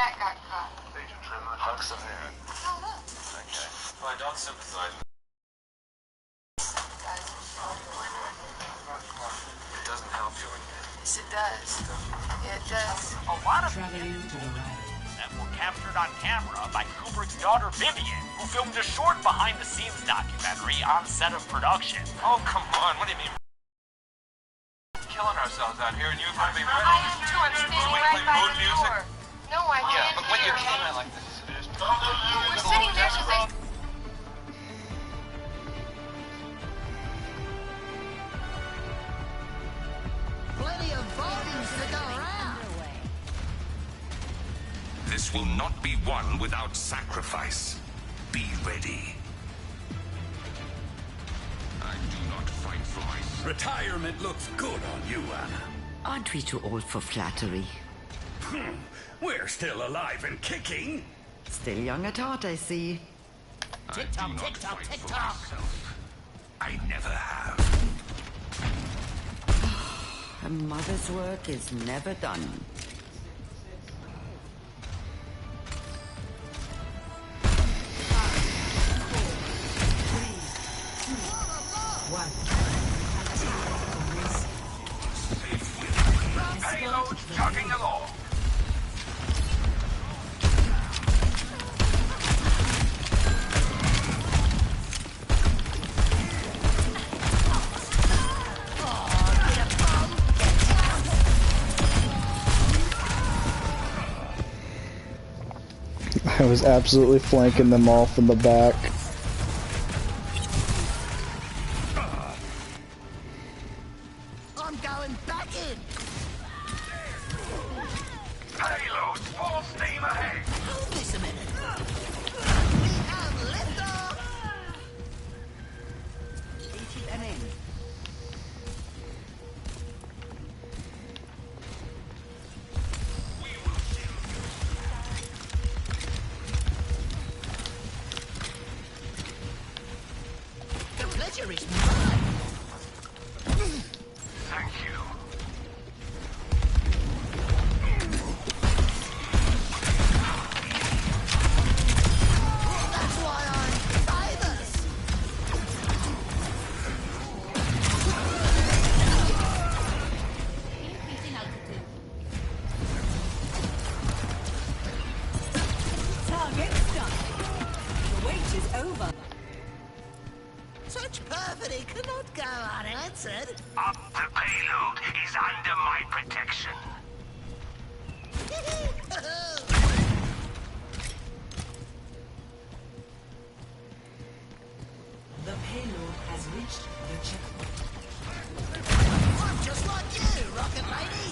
That got caught. They should trim the hooks in here. Oh, look. Okay. Well, I don't sympathize with it. Doesn't help you. Yes, it does. It does. A lot of Traveling to the right. that were captured on camera by Kubrick's daughter Vivian, who filmed a short behind-the-scenes documentary on set of production. Oh, come on. What do you mean? Killing ourselves out here, and you're going to be ready. I am too. I'm standing right by the door. No, I Yeah, can't but when you hear. came in like this, it is. We're sitting there so they... Plenty of volumes to go around. This will not be won without sacrifice. Be ready. I do not fight for myself. Retirement looks good on you, Anna. Aren't we too old for flattery? We're still alive and kicking. Still young at heart, I see. Tick-tock, tick-tock, tick-tock. I never have. A mother's work is never done. Payload chugging along. I was absolutely flanking them all from the back. I'm going back in. Payload full steam ahead. Hold this a minute. We have liftoff. The pleasure is mine. Thank you. That's why I'm famous. Increasing altitude. Target stuck. The wait is over. Such perfidy cannot go unanswered. Up the payload is under my protection. The payload has reached the checkpoint. I'm just like you, Rocket Lady.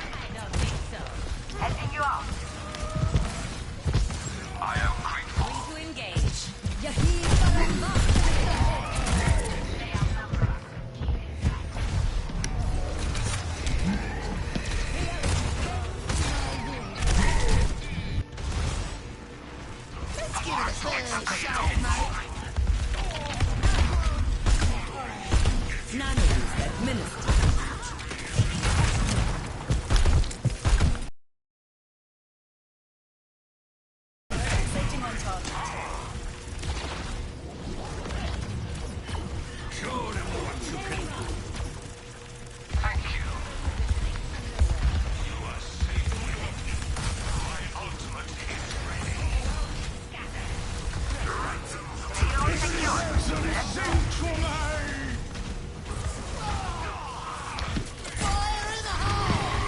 I don't think so. Heading you off. I am grateful. Free to engage. Let's give it a fair shot, mate. Nano's administered. Setting on target. Show them what you can do. Thank you. You are safe with me. My ultimate is ready. Fire in the hole!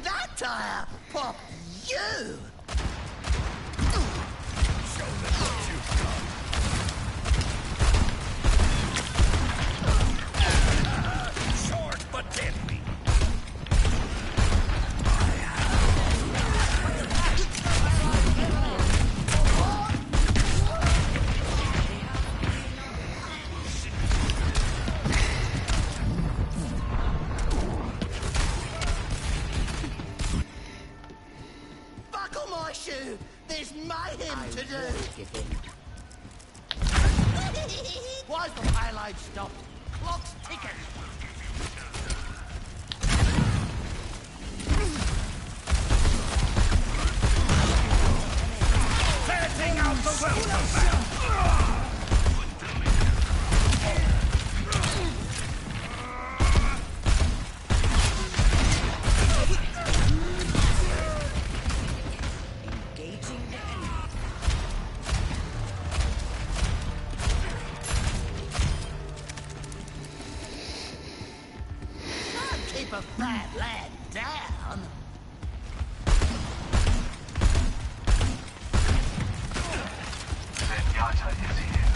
That tire pop you! Short but deadly. I've stopped. Clock's ticking. Setting out the welcome mat. Engaging the enemy. Can't keep a bad lad down. Zenyatta is here.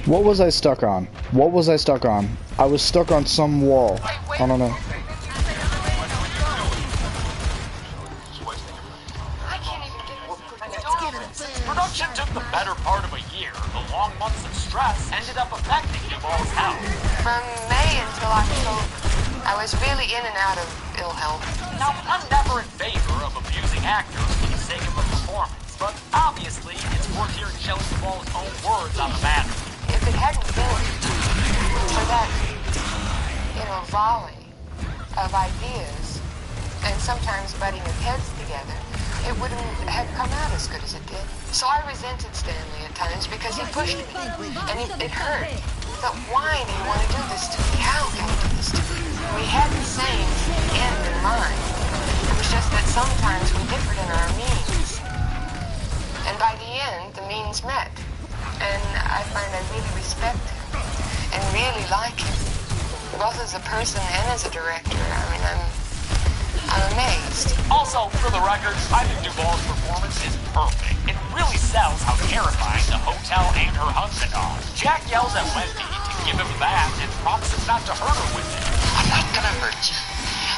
What was I stuck on? What was I stuck on? I was stuck on some wall. I don't know. I can't even get it. Production took the better part of a year. The long months of stress ended up affecting Duval's health. From May until October, I was really in and out of ill health. Now, I'm never in favor of abusing actors for the sake of a performance, but obviously it's worth hearing Shelley Duvall's own words on the matter. If it hadn't been for that, volley of ideas and sometimes butting of heads together, it wouldn't have come out as good as it did. So I resented Stanley at times because he pushed me, and it hurt. But why do you want to do this to me? How can you do this to me? We had the same end in mind. It was just that sometimes we differed in our means. And by the end, the means met. And I find I really respect him and really like him, both as a person and as a director. I mean, I'm amazed. Also, for the record, I think Duvall's performance is perfect. It really sells how terrifying the hotel and her husband are. Jack yells at Wendy to give him a bath and promises not to hurt her with it. I'm not gonna hurt you.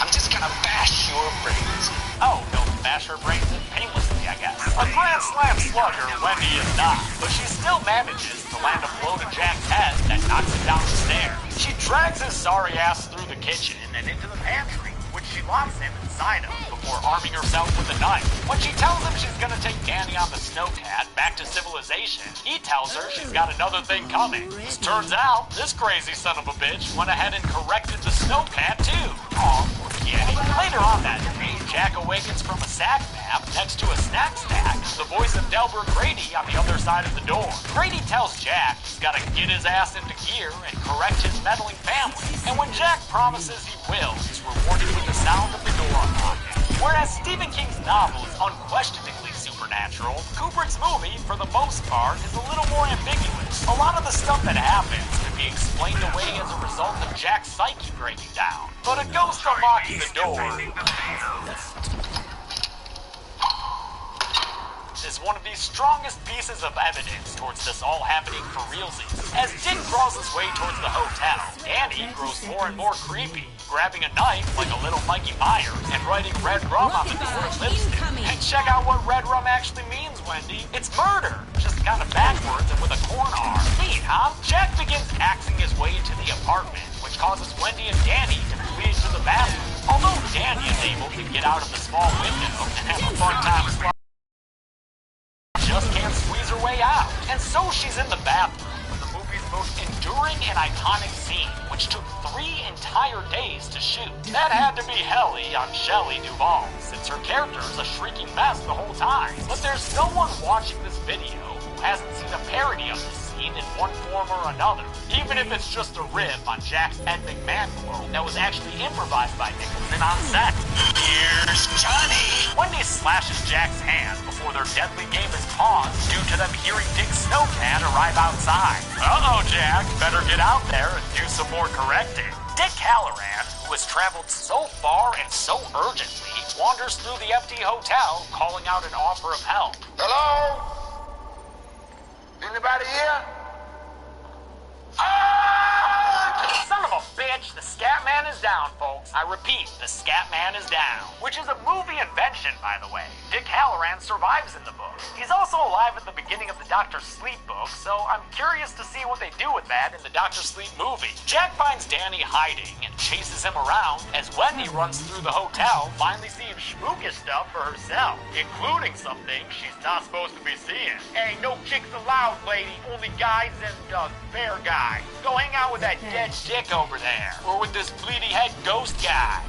I'm just gonna bash your brains. Oh, he'll bash her brains in painlessly, I guess. A grand slam slugger, Wendy is not, but she still manages to land a blow to Jack's head that knocks him down the stairs. She drags his sorry ass through the kitchen and into the pantry, which she locks him inside of before arming herself with a knife. When she tells him she's gonna take Danny on the snowcat back to civilization, he tells her she's got another thing coming. As turns out, this crazy son of a bitch went ahead and corrected the snowcat too. Aw, poor Danny. Later on that day, Jack awakens from a sack nap next to a snack stack, the voice of Delbert Grady on the other side of the door. Grady tells Jack he's gotta get his ass into gear and correct his meddling family. And when Jack promises he will, he's rewarded with the sound of the door unlocking. Whereas Stephen King's novel is unquestionably supernatural, Kubrick's movie, for the most part, is a little more ambiguous. A lot of the stuff that happens can be explained away as a result of Jack's psyche breaking down. But a ghost unlocking the door is one of the strongest pieces of evidence towards this all happening for realsies. As Dick crawls his way towards the hotel, Danny grows more and more creepy, grabbing a knife like a little Mikey Myers and writing red rum on the door with lipstick. And check out what red rum actually means, Wendy. It's murder, just kind of backwards and with a corn arm. Neat, huh? Jack begins axing his way into the apartment, which causes Wendy and Danny to flee to the bathroom. Although Danny is able to get out of the small window and have a fun time just can't squeeze her way out. And so she's in the bathroom for the movie's most enduring and iconic scene, which took 3 entire days to shoot. That had to be helly on Shelley Duvall, since her character is a shrieking mess the whole time. But there's no one watching this video who hasn't seen a parody of this scene in one form or another, even if it's just a riff on Jack's Ed McMahon quote that was actually improvised by Nicholson on set. Here's Johnny. Wendy slashes Jack's hand before their deadly game is paused due to them hearing Dick's snowcat arrive outside. Uh-oh, Jack, better get out there and do some more correcting. Dick Halloran, who has traveled so far and so urgently, wanders through the empty hotel, calling out an offer of help. Hello? Anybody here? Ah! Son of a bitch, the scat man Man is down, folks. I repeat, the Scat Man is down. Which is a movie invention, by the way. Dick Halloran survives in the book. He's also alive at the beginning of the Dr. Sleep book, so I'm curious to see what they do with that in the Dr. Sleep movie. Jack finds Danny hiding and chases him around as Wendy runs through the hotel, finally seeing spooky stuff for herself, including something she's not supposed to be seeing. Hey, no chicks allowed, lady. Only guys and, fair guys. Go hang out with that dead dick over there. Or with this bleedy head ghost guy.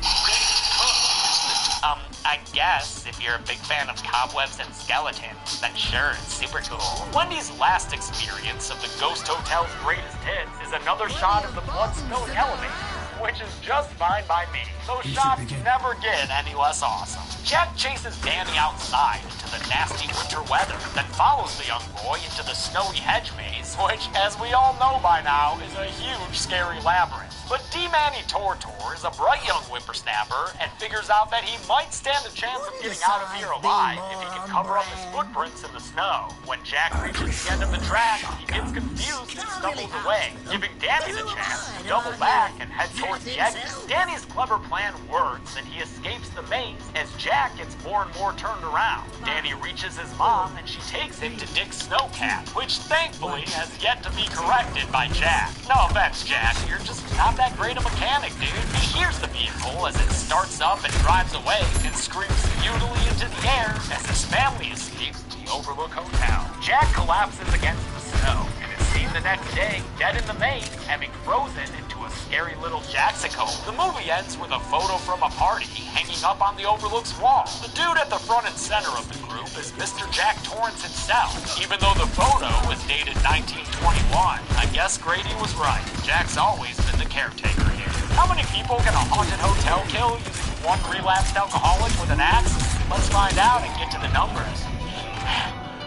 I guess if you're a big fan of cobwebs and skeletons, then sure, it's super cool. Wendy's last experience of the Ghost Hotel's greatest hits is another shot of the blood-spilling elevator, which is just fine by me. Those shots never get any less awesome. Jack chases Danny outside into the nasty winter weather, then follows the young boy into the snowy hedge maze, which, as we all know by now, is a huge, scary labyrinth. But D-Manny Tortor is a bright young whippersnapper and figures out that he might stand a chance of getting out of here alive if he can cover up his footprints in the snow. When Jack reaches the end of the track, he gets confused and stumbles away, giving Danny the chance to double back and head towards the exit. Danny's clever plan works and he escapes the maze as Jack gets more and more turned around. Danny reaches his mom and she takes him to Dick's snowcat, which thankfully has yet to be corrected by Jack. No offense, Jack, you're just not that great a mechanic, dude. He hears the vehicle as it starts up and drives away and screams futilely into the air as his family escapes to the Overlook Hotel. Jack collapses against the snow and is seen the next day dead in the maze, having frozen into a scary little Jaxico. The movie ends with a photo from a party hanging up on the Overlook's wall. The dude at the front and center of the group is Mr. Jack Torrance himself. Even though the photo was dated 1921, I guess Grady was right. Jack's always been the caretaker here. How many people can a haunted hotel kill using one relapsed alcoholic with an axe? Let's find out and get to the numbers.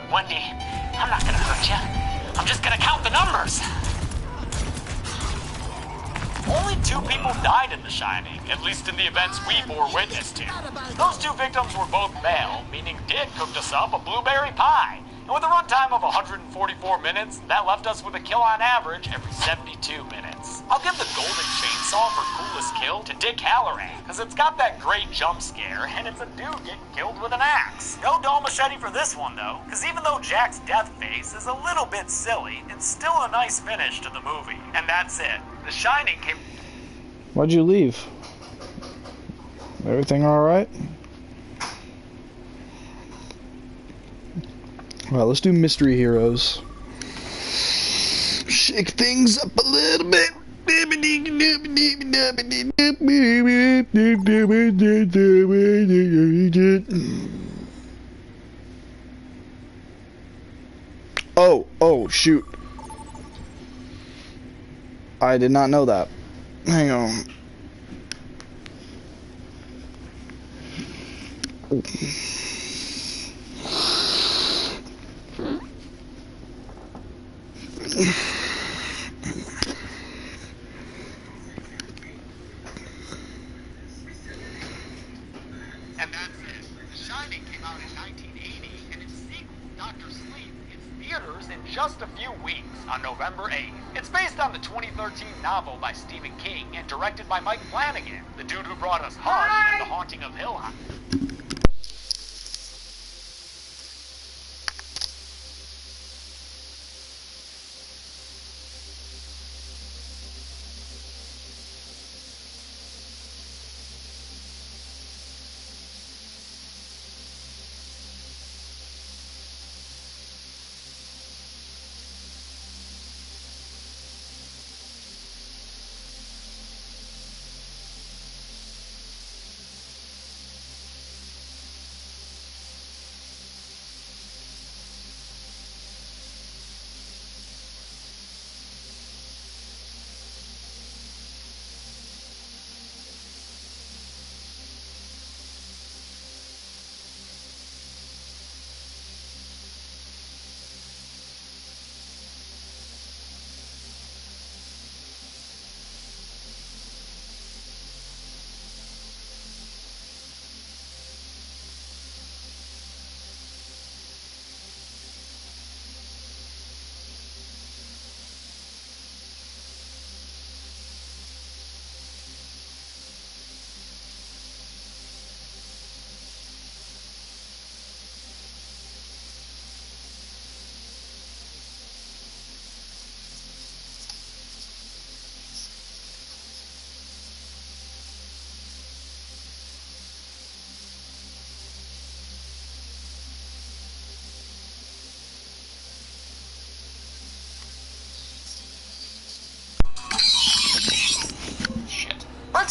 Wendy, I'm not gonna hurt you. I'm just gonna count the numbers. Only 2 people died in The Shining, at least in the events we bore witness to. Those 2 victims were both male, meaning Dick cooked us up a blueberry pie. And with a runtime of 144 minutes, that left us with a kill on average every 72 minutes. I'll give the golden chainsaw for coolest kill to Dick Halloran, because it's got that great jump scare, and it's a dude getting killed with an axe. No dull machete for this one, though, because even though Jack's death face is a little bit silly, it's still a nice finish to the movie. And that's it. The Shining came... Why'd you leave? Everything alright? Well, let's do Mystery Heroes. Shake things up a little bit. Oh, shoot. I did not know that. Hang on. And that's it. The Shining came out in 1980, and its sequel, Dr. Sleep, hits theaters in just a few weeks on November 8th. It's based on the 2013 novel by Stephen King and directed by Mike Flanagan, the dude who brought us Hush and The Haunting of Hill House.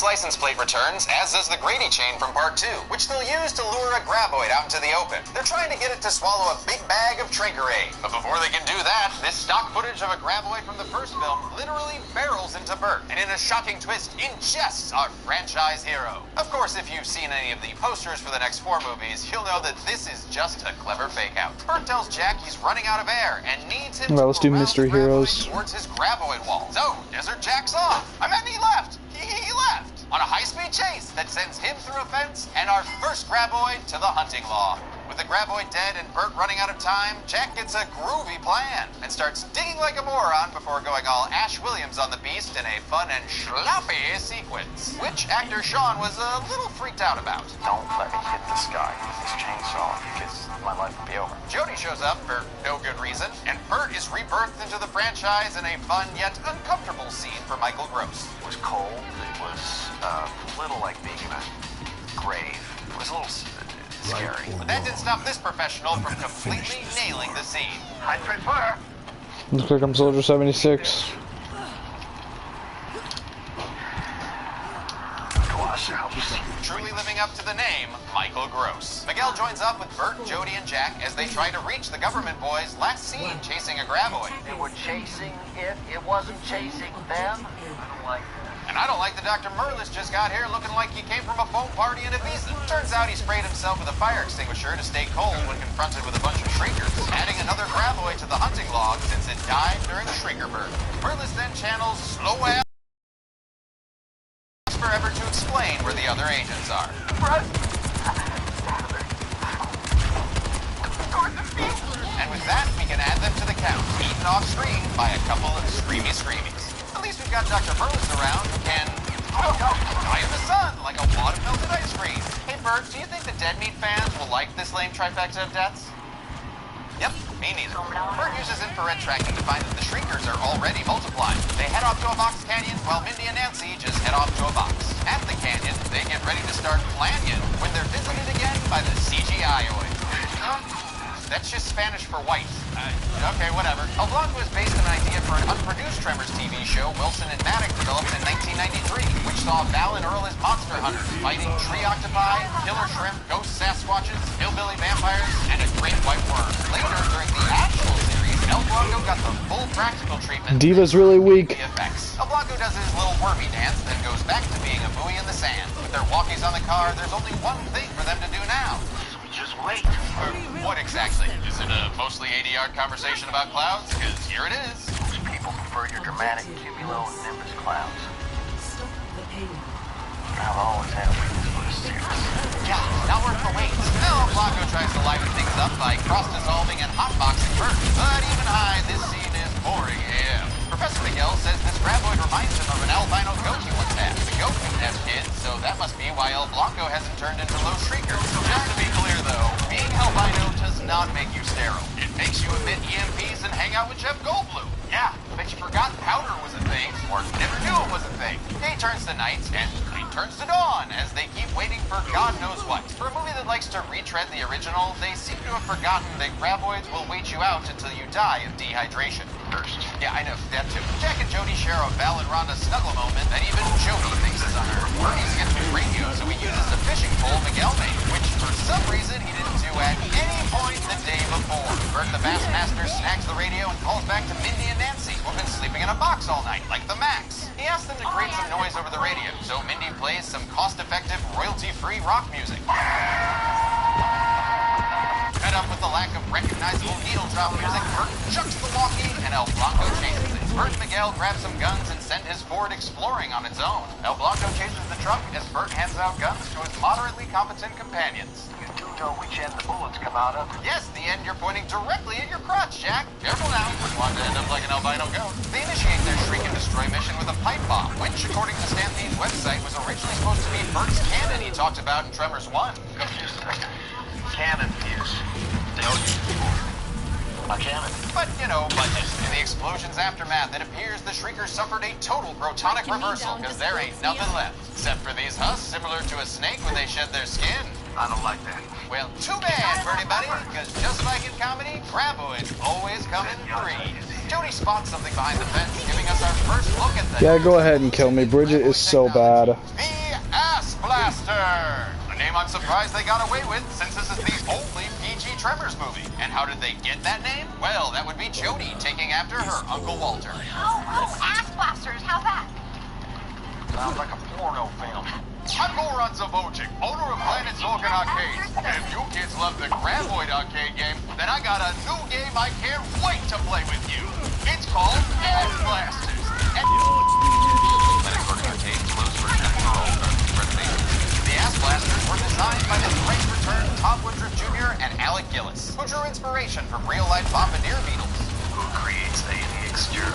Bert's license plate returns, as does the Grady chain from Part 2, which they'll use to lure a graboid out into the open. They're trying to get it to swallow a big bag of Trinkerade. But before they can do that, this stock footage of a graboid from the first film literally barrels into Bert, and in a shocking twist, ingests our franchise hero. Of course, if you've seen any of the posters for the next 4 movies, you'll know that this is just a clever fake-out. Bert tells Jack he's running out of air and needs him to Let's do corral mystery the graboid heroes. towards his graboid wall. So, Desert Jack's off. I mean, he left. He left on a high-speed chase that sends him through a fence and our first graboid to the hunting lodge. With the graboid dead and Bert running out of time, Jack gets a groovy plan and starts digging like a moron before going all Ash Williams on the beast in a fun and sloppy sequence, which actor Sean was a little freaked out about. Don't let me hit this guy with this chainsaw, because my life will be over. Jody shows up for no good reason, and Bert is rebirthed into the franchise in a fun yet uncomfortable scene for Michael Gross. It was cold. It was a little like being in a grave. It was a little scary. But that didn't stop this professional from completely nailing the scene. I prefer. Looks like I'm Soldier 76. Truly living up to the name, Michael Gross. Miguel joins up with Bert, Jody, and Jack as they try to reach the government boys last seen chasing a graboid. They were chasing it wasn't chasing them. And I don't like that Dr. Merlis just got here looking like he came from a foam party in Ibiza. Turns out he sprayed himself with a fire extinguisher to stay cold when confronted with a bunch of shriekers, adding another graboid to the hunting log since it died during the shrieker burn. Merlis then channels slow ass forever to explain where the other agents are. And with that, we can add them to the count, eaten off screen by a couple of screamies. At least we've got Dr. Merlis around who can die in the sun like a wad of melted ice cream. Hey Bert, do you think the Dead Meat fans will like this lame trifecta of deaths? Yep, me neither. Bert uses infrared tracking to find that the shriekers are already multiplying. They head off to a box canyon while Mindy and Nancy just head off to a box. At the canyon, they get ready to start planning when they're visited again by the CGI-oid. That's just Spanish for white. Okay, whatever. El Blanco is based on an idea for an unproduced Tremors TV show Wilson and Maddox developed in 1993, which saw Val and Earl as monster hunters, fighting tree octopi, killer shrimp, ghost Sasquatches, hillbilly vampires, and a great white worm. Later, during the actual series, El Blanco got the full practical treatment. Diva's really weak. Effects. El Blanco does his little wormy dance, then goes back to being a buoy in the sand. With their walkies on the car, there's only one thing for them to do now. Just wait. What exactly? Is it a mostly 80-yard conversation about clouds? Because here it is. People prefer your dramatic cumulo and nimbus clouds. Stop the pain. I've always had a weakness for the serious. Yeah, not worth the wait. Now Blanco tries to liven things up by cross-dissolving and hotboxing Bert. But even high, this scene is boring AF. Professor Miguel says this graboid reminds him of an albino goat he once had. The goat didn't have kids, so that must be why El Blanco hasn't turned into low shriekers. Just to be clear, though, being albino does not make you sterile. It makes you emit EMPs and hang out with Jeff Goldblum. Yeah, but you forgot powder was a thing, or never knew it was a thing. Day turns to night, and night turns to dawn, as they keep waiting for God knows what. For a movie that likes to retread the original, they seem to have forgotten that graboids will wait you out until you die of dehydration. First. Yeah, I know, that too. Jack and Jody share a Val and Rhonda snuggle moment that even Jody thinks is unearned. Bernie's gets new radio, so he uses a fishing pole Miguel made, which for some reason he didn't do at any point the day before. Bert the Bassmaster snags the radio and calls back to Mindy and Nancy, who've been sleeping in a box all night, like the Max. He asks them to create some noise over the radio, so Mindy plays some cost-effective, royalty-free rock music. Fed up with the lack of recognizable needle drop music, Bert chucks the walkie and El Blanco chases it. Bert and Miguel grab some guns and send his Ford exploring on its own. El Blanco chases the truck as Bert hands out guns to his moderately competent companions. You do know which end the bullets come out of? Yes, the end you're pointing directly at your crotch, Jack. Careful now, wouldn't want to end up like an albino goat. They initiate their shriek and destroy mission with a pipe bomb, which, according to Stampede's website, was originally supposed to be Bert's cannon he talked about in Tremors 1. Cannon is. A cannon. But, you know, budget. In the explosion's aftermath, it appears the Shriekers suffered a total protonic reversal, because there ain't nothing left. Except for these husks, similar to a snake when they shed their skin. I don't like that. Well, too bad, Bertie buddy, because just like in comedy, graboids always come in threes. Jody spots something behind the fence, giving us our first look at the... Yeah, go ahead and kill me. Bridget is so bad. Blaster! A name I'm surprised they got away with, since this is the only PG Tremors movie. And how did they get that name? Well, that would be Jody taking after her Uncle Walter. Ass blasters, how's that? Sounds like a porno film. I'm Moron Zavojic, owner of Planet Zorkin Arcade. If you kids love the Graboid arcade game, then I got a new game I can't wait to play with you. It's called Ass Blasters. The Ass Blasters were designed by the great return Tom Woodruff Jr. and Alec Gillis, who drew inspiration from real-life bombardier beetles. Who creates a mixture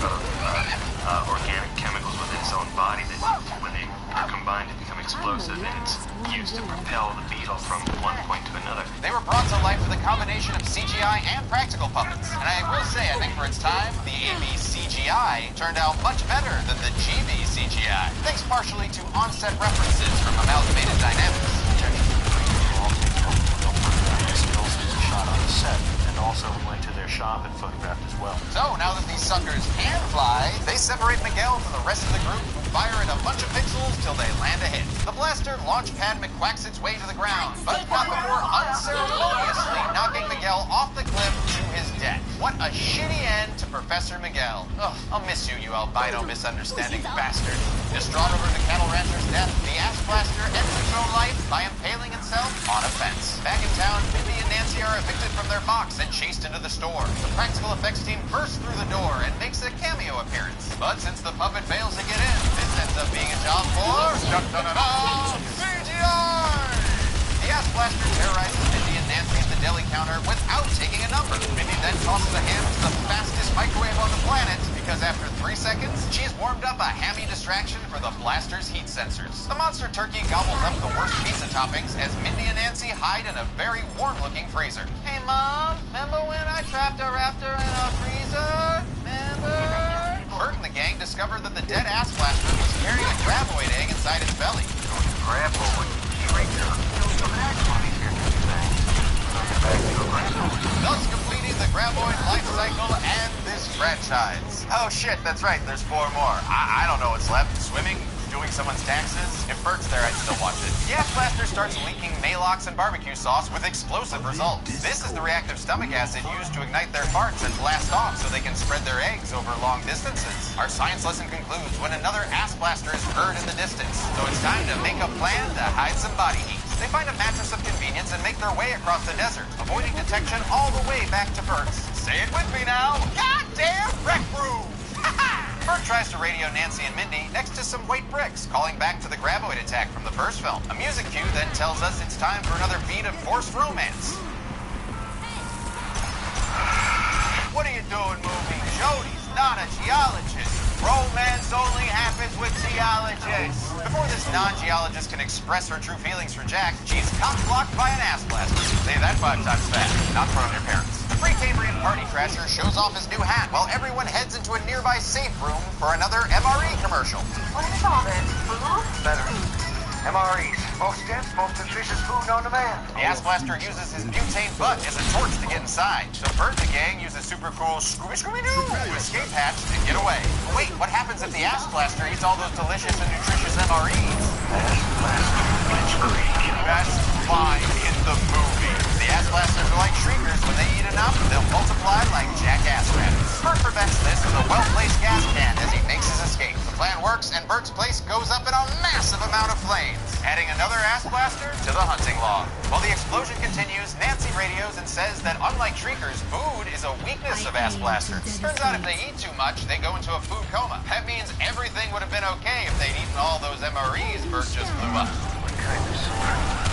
of organic chemicals within its own body that, when they are combined, they become explosive, and it's used to propel the beetle from one point to another. They were brought to life with a combination of CGI and practical puppets. And I will say, I think for its time, the AB CGI turned out much better than the GB CGI, thanks partially to on-set references from Amalgamated Dynamics. Shot on the set, and also we went to their shop and photographed as well. So now that these suckers can fly, they separate Miguel from the rest of the group, who fire at a bunch of pixels till they land a hit. The blaster launch pad McQuacks its way to the ground, but not before unceremoniously knocking Miguel off the cliff to his death. What a shitty end to Professor Miguel. Ugh, I'll miss you, you albino misunderstanding bastard. Distraught over the cattle rancher's death, the Ass Blaster ends its own life by impaling itself on a fence. Back in town, Mindy and Nancy are evicted from their box and chased into the store. The practical effects team bursts through the door and makes a cameo appearance. But since the puppet fails to get in, this ends up being a job for CGI! The Ass Blaster terrorizes Mindy and Nancy at the deli counter without taking a number. Mindy then tosses a ham to the fastest microwave on the planet because after 3 seconds, she's warmed up a hammy distraction for the blaster's heat sensors. The monster turkey gobbles up the worst pizza toppings as Mindy and Nancy hide in a very warm-looking freezer. Hey, Mom, remember when I trapped a raptor in a freezer? Remember? Bert and the gang discovered that the dead Ass Blaster was carrying a graboid egg inside its belly. Graboid? Right there. Thus completing the graboid life cycle and this franchise. Oh shit, that's right, there's 4 more. I don't know what's left. Swimming? Doing someone's taxes? If Bert's there, I'd still watch it. The Ass Blaster starts leaking Malox and barbecue sauce with explosive results. This is the reactive stomach acid used to ignite their farts and blast off so they can spread their eggs over long distances. Our science lesson concludes when another Ass Blaster is heard in the distance. So it's time to make a plan to hide some body heat. They find a mattress of convenience and make their way across the desert, avoiding detection all the way back to Bert's. Say it with me now. Goddamn Rec Room! Bert tries to radio Nancy and Mindy next to some white bricks, calling back to the graboid attack from the first film. A music cue then tells us it's time for another beat of forced romance. What are you doing, movie? Jody's not a geologist. Romance only happens with geologists. Before this non-geologist can express her true feelings for Jack, she's cock-blocked by an Ass Blaster. Say that 5 times fast, not in front of your parents. The free Cambrian party crasher shows off his new hat while everyone heads into a nearby safe room for another MRE commercial. What is all this? Food? Better. MREs. Most dense, most nutritious food on demand. The Ass Blaster uses his butane butt as a torch to get inside. So Bert and the gang uses super cool Scooby-Doo to escape hatch and get away. But wait, what happens if the Ass Blaster eats all those delicious and nutritious MREs? Ass Blaster. Best line in the movie. The Ass Blasters are like shriekers. When they eat enough, they'll multiply like jackass rabbits. Bert prevents this with a well-placed gas can as he makes his escape. The plan works, and Bert's place goes up in a massive amount of flames, adding another Ass Blaster to the hunting log. While the explosion continues, Nancy radios and says that unlike shriekers, food is a weakness of Ass Blasters. Turns out if they eat too much, they go into a food coma. That means everything would have been okay if they'd eaten all those MREs Bert just blew up. What kind of surprise?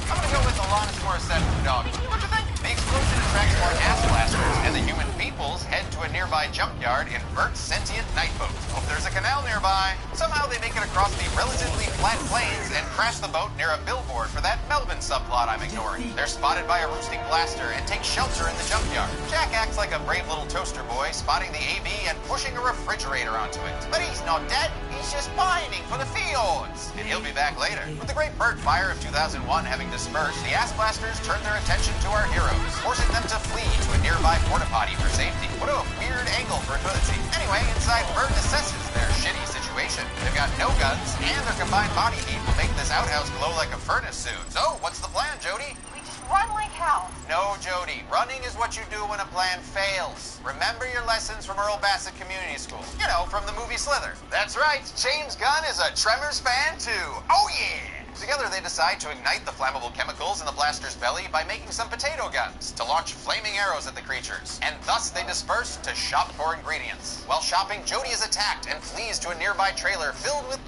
I'm gonna go with the longest Morissette dog. What you think? The explosion attracts more Ass Blasters, and the human peoples head to a nearby junkyard in Bert's sentient night boat. Hope there's a canal nearby. Somehow they make it across the relatively flat plains and crash the boat near a billboard for that Melvin subplot I'm ignoring. They're spotted by a roosting blaster and take shelter in the junkyard. Jack acts like a brave little toaster boy, spotting the AB and pushing a refrigerator onto it. But he's not dead. He's just pining for the fjords. And he'll be back later. With the Great Bert Fire of 2001 having dispersed, the Ass Blasters turn their attention to our heroes, forcing them to flee to a nearby porta potty for safety. What a weird angle for a toilet seat. Anyway, inside, Bert assesses their shitty situation. They've got got no guns, and their combined body heat will make this outhouse glow like a furnace soon. So, what's the plan, Jody? We just run like hell. No, Jody. Running is what you do when a plan fails. Remember your lessons from Earl Bassett Community School. You know, from the movie Slither. That's right. James Gunn is a Tremors fan, too. Oh, yeah! Together, they decide to ignite the flammable chemicals in the blaster's belly by making some potato guns to launch flaming arrows at the creatures. And thus, they disperse to shop for ingredients. While shopping, Jody is attacked and flees to a nearby trailer filled with...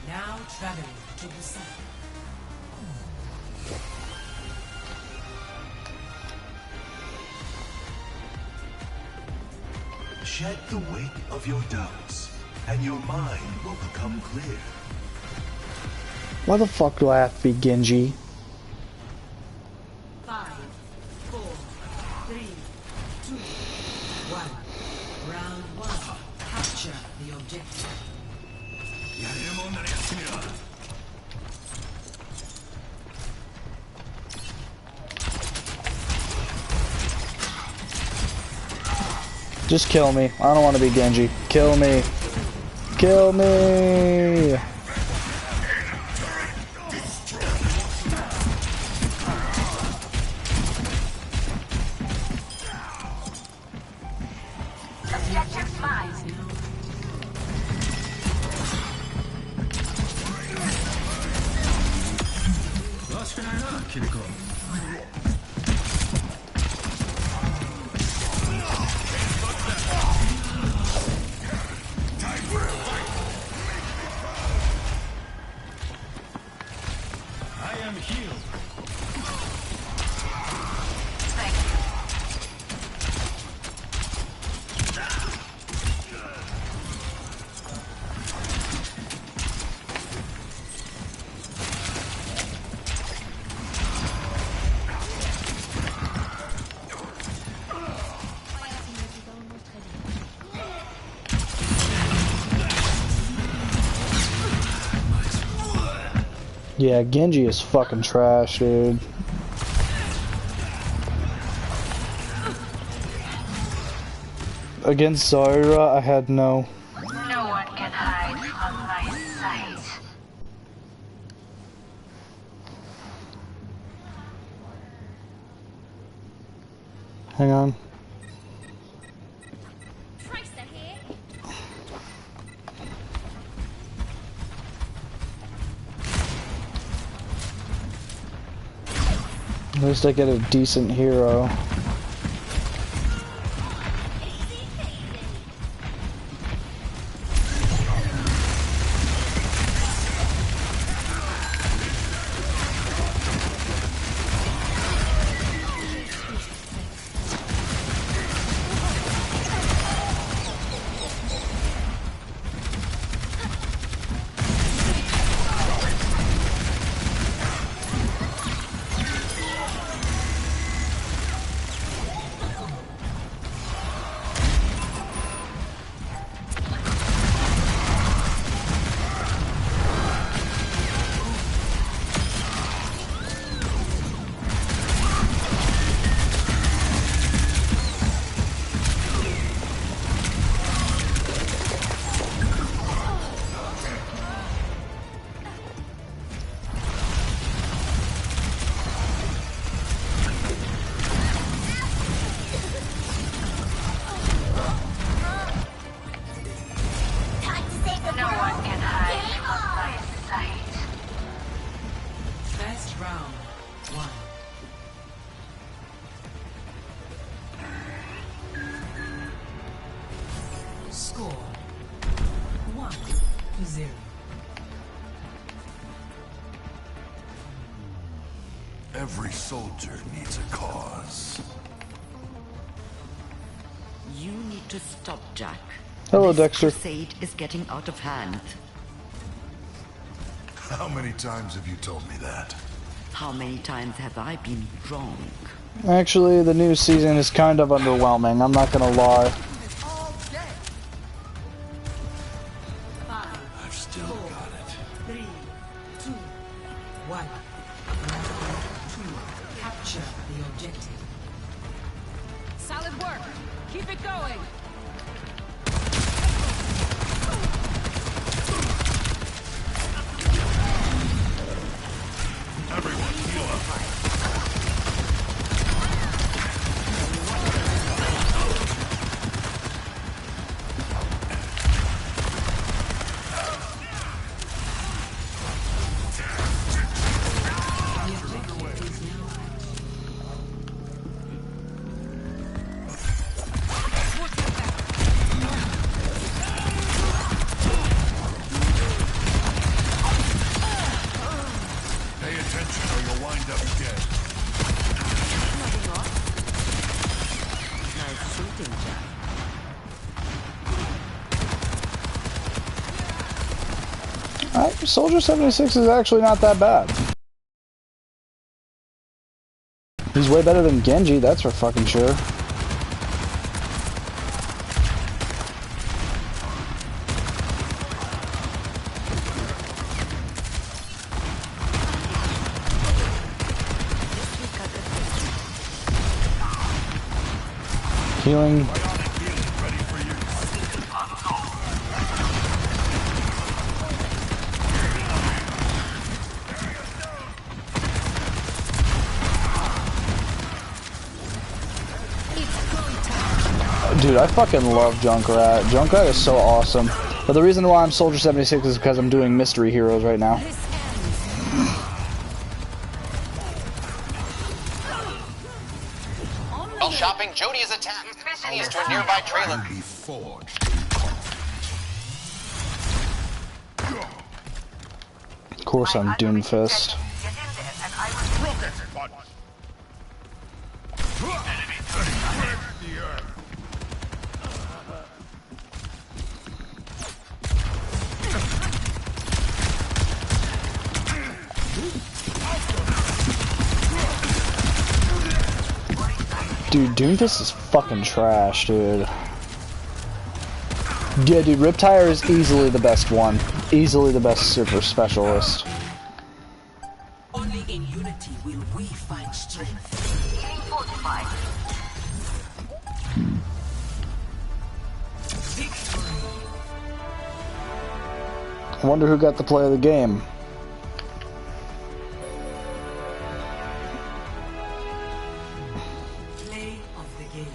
Now traveling to the south. Shed the weight of your doubts, and your mind will become clear. Why the fuck do I have to be Genji? 5, 4, 3, 2, 1. Round 1. Capture the objective. Just kill me. I don't want to be Genji. Kill me. Kill me. Objective mine. I am healed. Thank you. Yeah, Genji is fucking trash, dude. Against Zarya, I had no. No one can hide from my sight. Hang on. Tracer here. At least I get a decent hero. No one can hide from my sight. First round 1. Score 1-0. Every soldier needs a cause. You need to stop, Jack. Hello, This Dexter. crusade is getting out of hand. How many times have you told me that? How many times have I been wrong? Actually, the new season is kind of underwhelming. I'm not gonna lie. I've still got it. 3, 2, 1. Capture the objective. Solid work. Keep it going. Everyone heal up. Pay attention or you'll wind up dead. Nice shooting, Jack. Soldier 76 is actually not that bad. He's way better than Genji, that's for fucking sure. Healing. Dude, I fucking love Junkrat. Junkrat is so awesome. But the reason why I'm Soldier 76 is because I'm doing mystery heroes right now. While shopping, Jody is attacked. He's to a nearby trailer. Be forged. Of course I'm Doomfist. Dude, Doomfist is fucking trash, dude. Yeah, dude, Riptire is easily the best one. Easily the best super specialist. Only in unity will we find strength. I wonder who got the play of the game. Play of the game.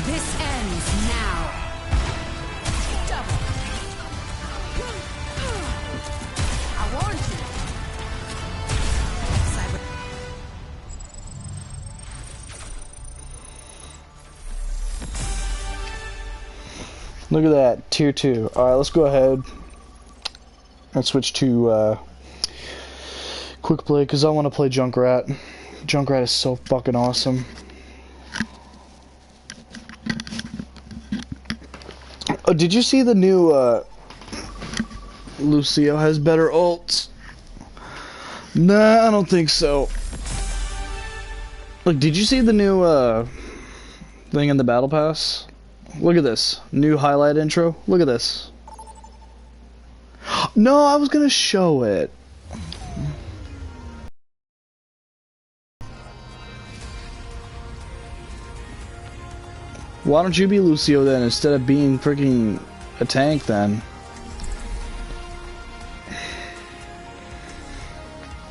This ends now. Double. I warned you. Look at that, tier 2. Alright, let's go ahead and switch to quick play because I want to play Junkrat. Junkrat is so fucking awesome. Oh, did you see the new Lucio has better ults? Nah, I don't think so. Look, did you see the new thing in the battle pass? Look at this. New highlight intro. Look at this. No, I was gonna show it. Why don't you be Lucio then instead of being freaking a tank then?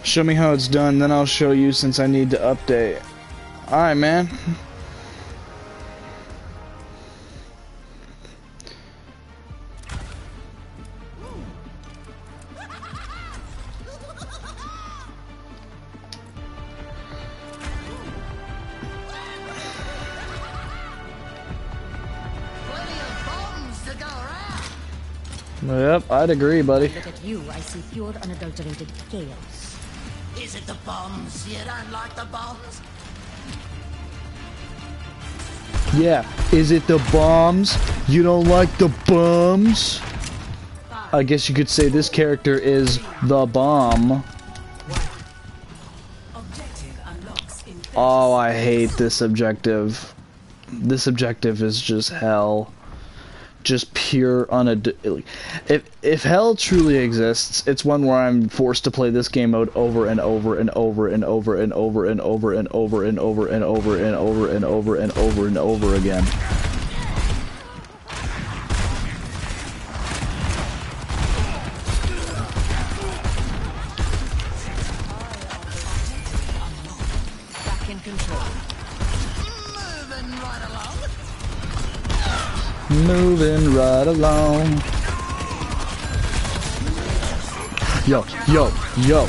Show me how it's done, then I'll show you since I need to update. Alright, man. Yep, I'd agree, buddy. Look at you, I see pure unadulterated chaos. Is it the bombs? You don't like the bombs? Yeah, is it the bombs? You don't like the bums? 5, I guess you could say this character is the bomb. Oh, I hate this objective. This objective is just hell. Just pure if hell truly exists, it's one where I'm forced to play this game mode over and over and over and over and over and over and over and over and over and over and over and over and over again. Moving right along. Yo, yo, yo.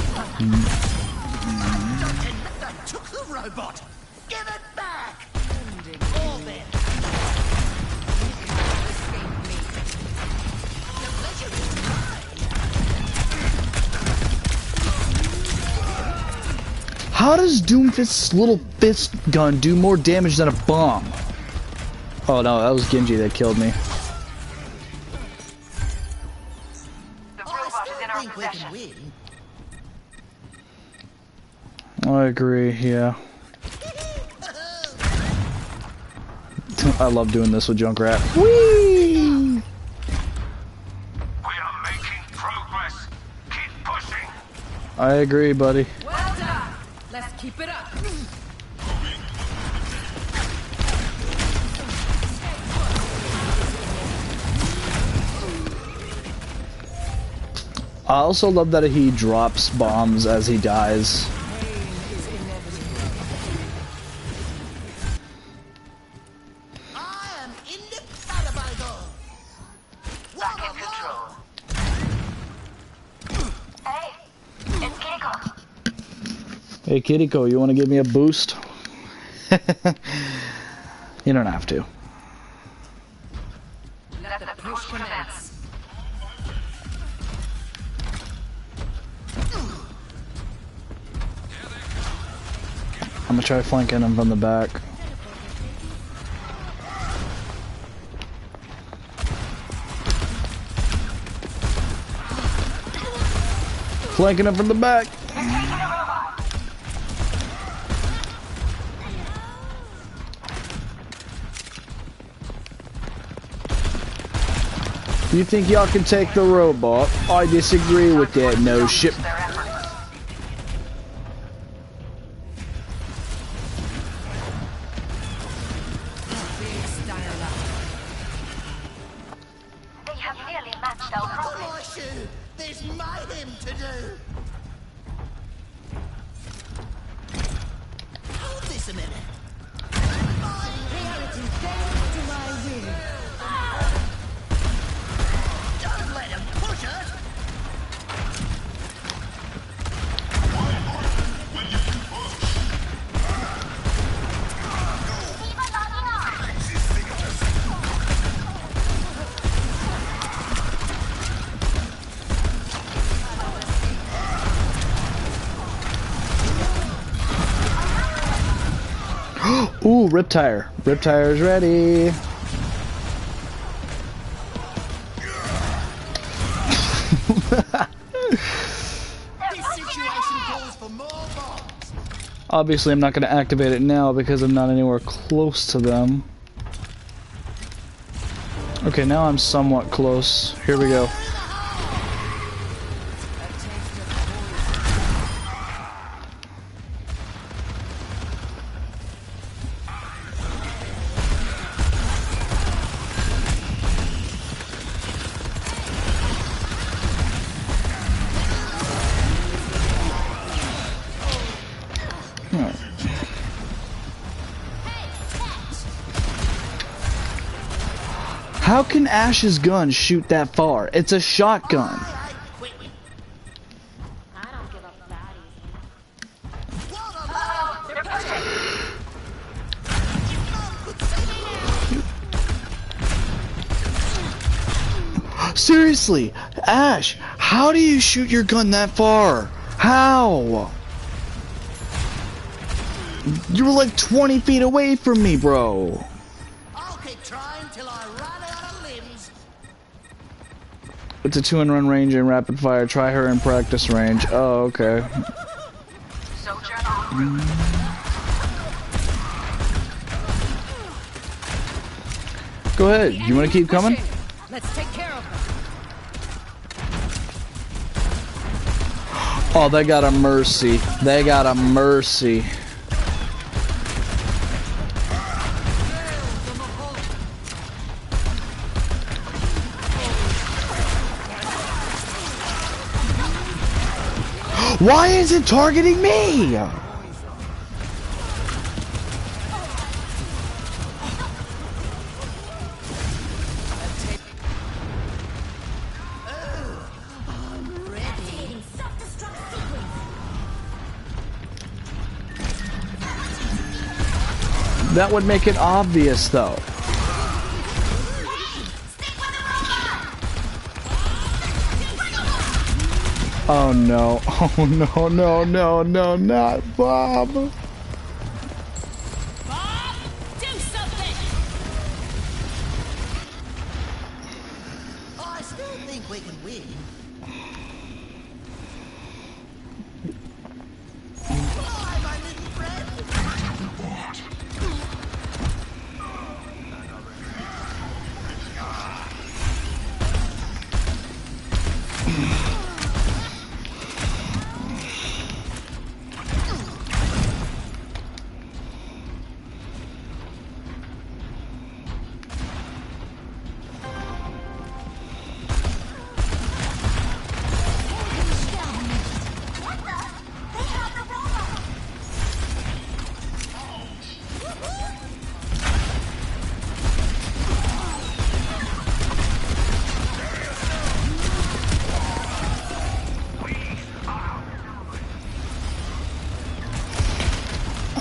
Took the robot. Give it back. How does Doomfist's little fist gun do more damage than a bomb? Oh no, that was Genji that killed me. The robot is in our possession. I agree, yeah. I love doing this with Junkrat. Whee! We are making progress. Keep pushing. I agree, buddy. Well done. Let's keep it up. I also love that he drops bombs as he dies. I am indefatigable. Back in control. Hey, it's Kiriko. Hey Kiriko, you want to give me a boost? You don't have to. Let the push commence. I'm gonna try flanking him from the back. Flanking him from the back. You think y'all can take the robot? I disagree with that. No ship. They have nearly matched our progress. There's mayhem to do. Hold this a minute. Reality bends to my will. Don't let him push us. Ooh, Riptire. Riptire's ready. This situation calls for more bombs. Obviously, I'm not going to activate it now because I'm not anywhere close to them. Okay, now I'm somewhat close. Here we go. How can Ash's gun shoot that far? It's a shotgun. Seriously, Ash, how do you shoot your gun that far? How? You were like 20 feet away from me, bro. I'll keep trying till I run out of limbs. It's a 2-in-1 range and rapid fire. Try her in practice range. Oh, okay. Go ahead. You want to keep coming? Let's take care of them. Oh, they got a mercy. They got a mercy. Why is it targeting me? That would make it obvious, though. Oh no, oh no, no, no, no, not Bob. Bob, do something. Oh, I still think we can win. Bye, my little friend.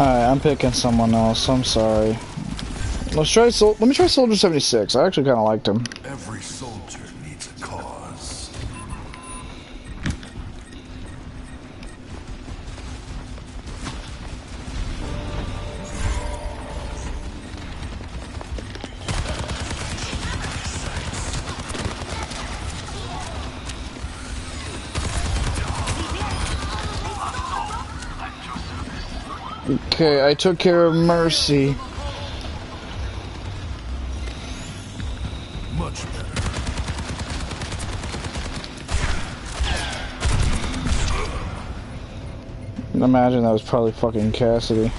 Alright, I'm picking someone else. I'm sorry. Let's try. Let me try Soldier 76. I actually kind of liked him. Every soldier needs a cause. Okay, I took care of Mercy. Much better. Imagine that was probably fucking Cassidy.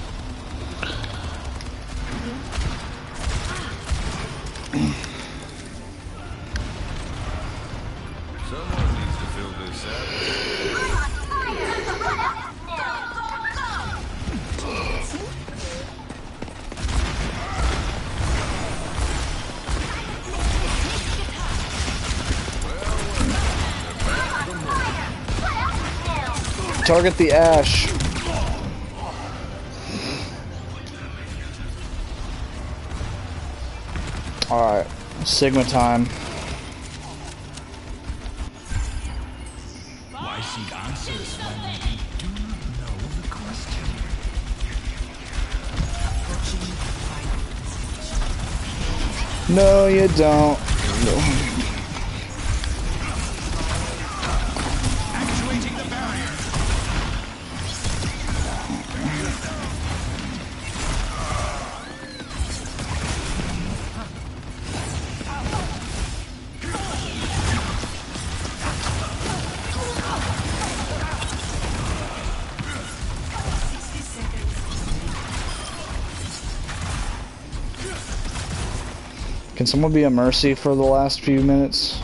Someone needs to fill this out. Target the Ash. Alright, Sigma time. Why seek answers when we do know the question? No, you don't. Actuating the barrier. Can someone be a Mercy for the last few minutes?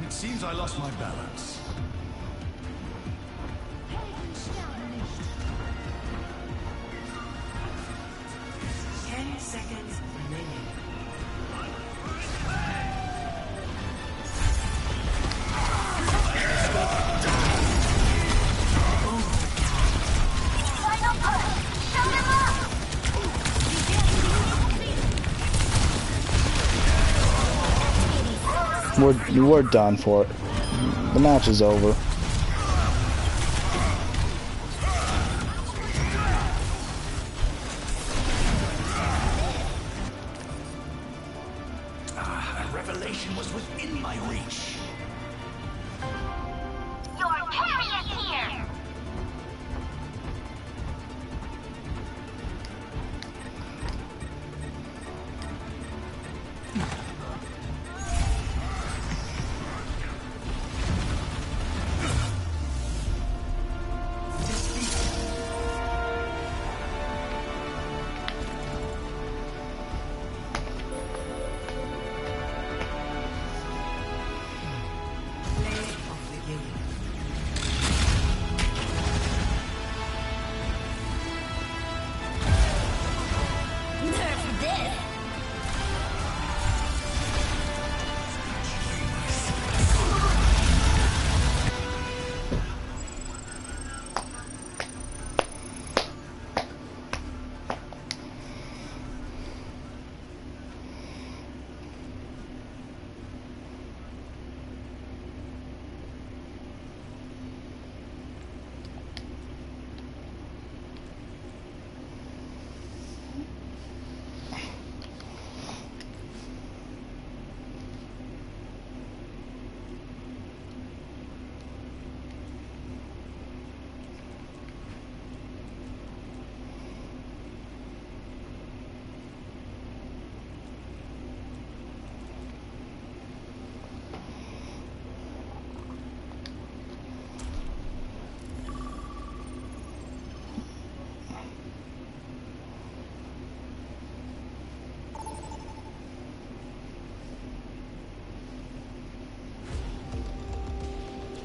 It seems I lost my balance. We're done for it. The match is over. A revelation was within my reach. Your carrier here!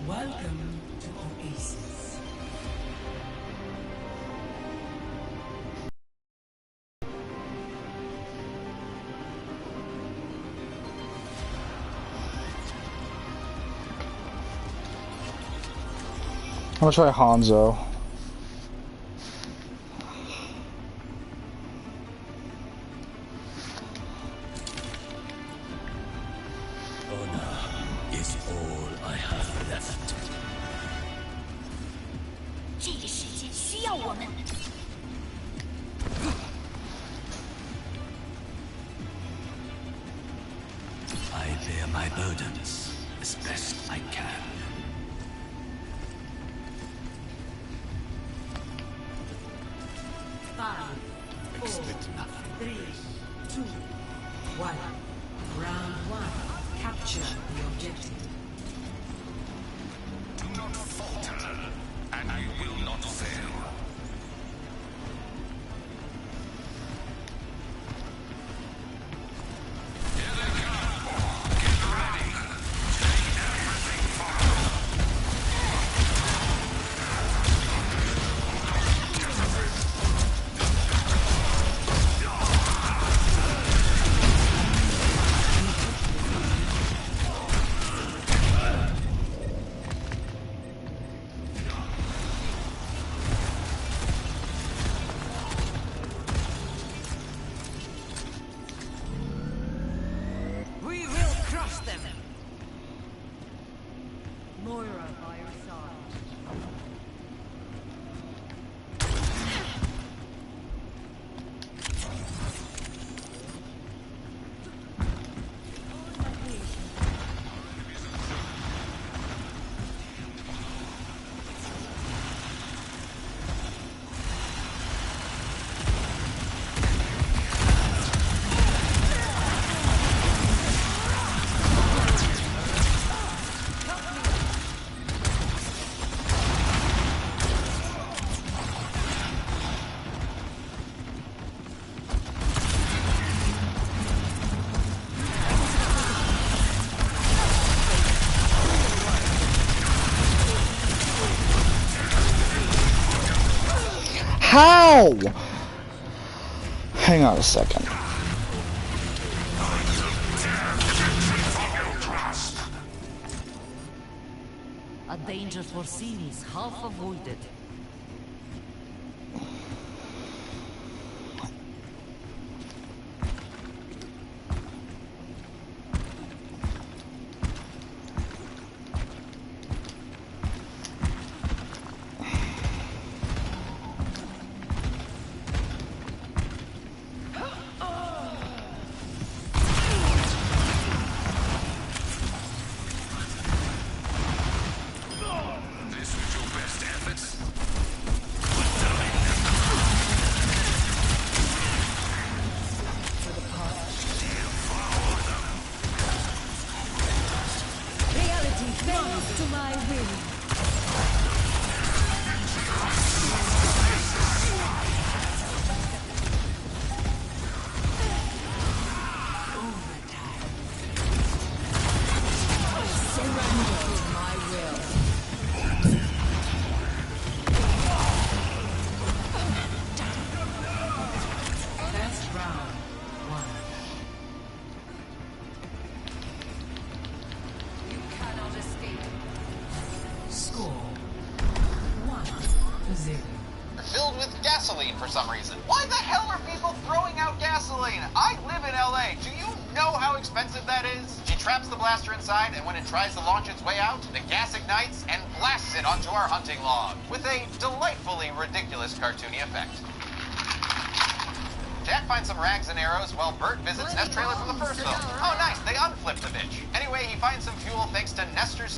Welcome to Oasis. I'm gonna try Hanzo. Is all I have left. 这个世界需要我们。I bear my burdens as best I can. Expect nothing. 3, 2, 1. Round 1. Capture the objective. Do not falter, and you will not fail. Here they come. Get ready. Take everything from them. We will crush them! Moira by your side. How? Hang on a second. A danger foreseen is half avoided. Bend to my will. Surrender to my will. Best round. One. You cannot escape. Score. 1-0. Filled with gasoline for some reason. Why the hell are people throwing out gasoline? I live in LA. Do you know how expensive that is? She traps the blaster inside, and when it tries to launch its way out, the gas ignites and blasts it onto our hunting log with a delightfully ridiculous cartoony effect. Jack finds some rags and arrows while Bert visits Nest trailer from the first film. Oh, nice. They unflipped the bitch. Anyway, he finds some fuel thanks to Nestor's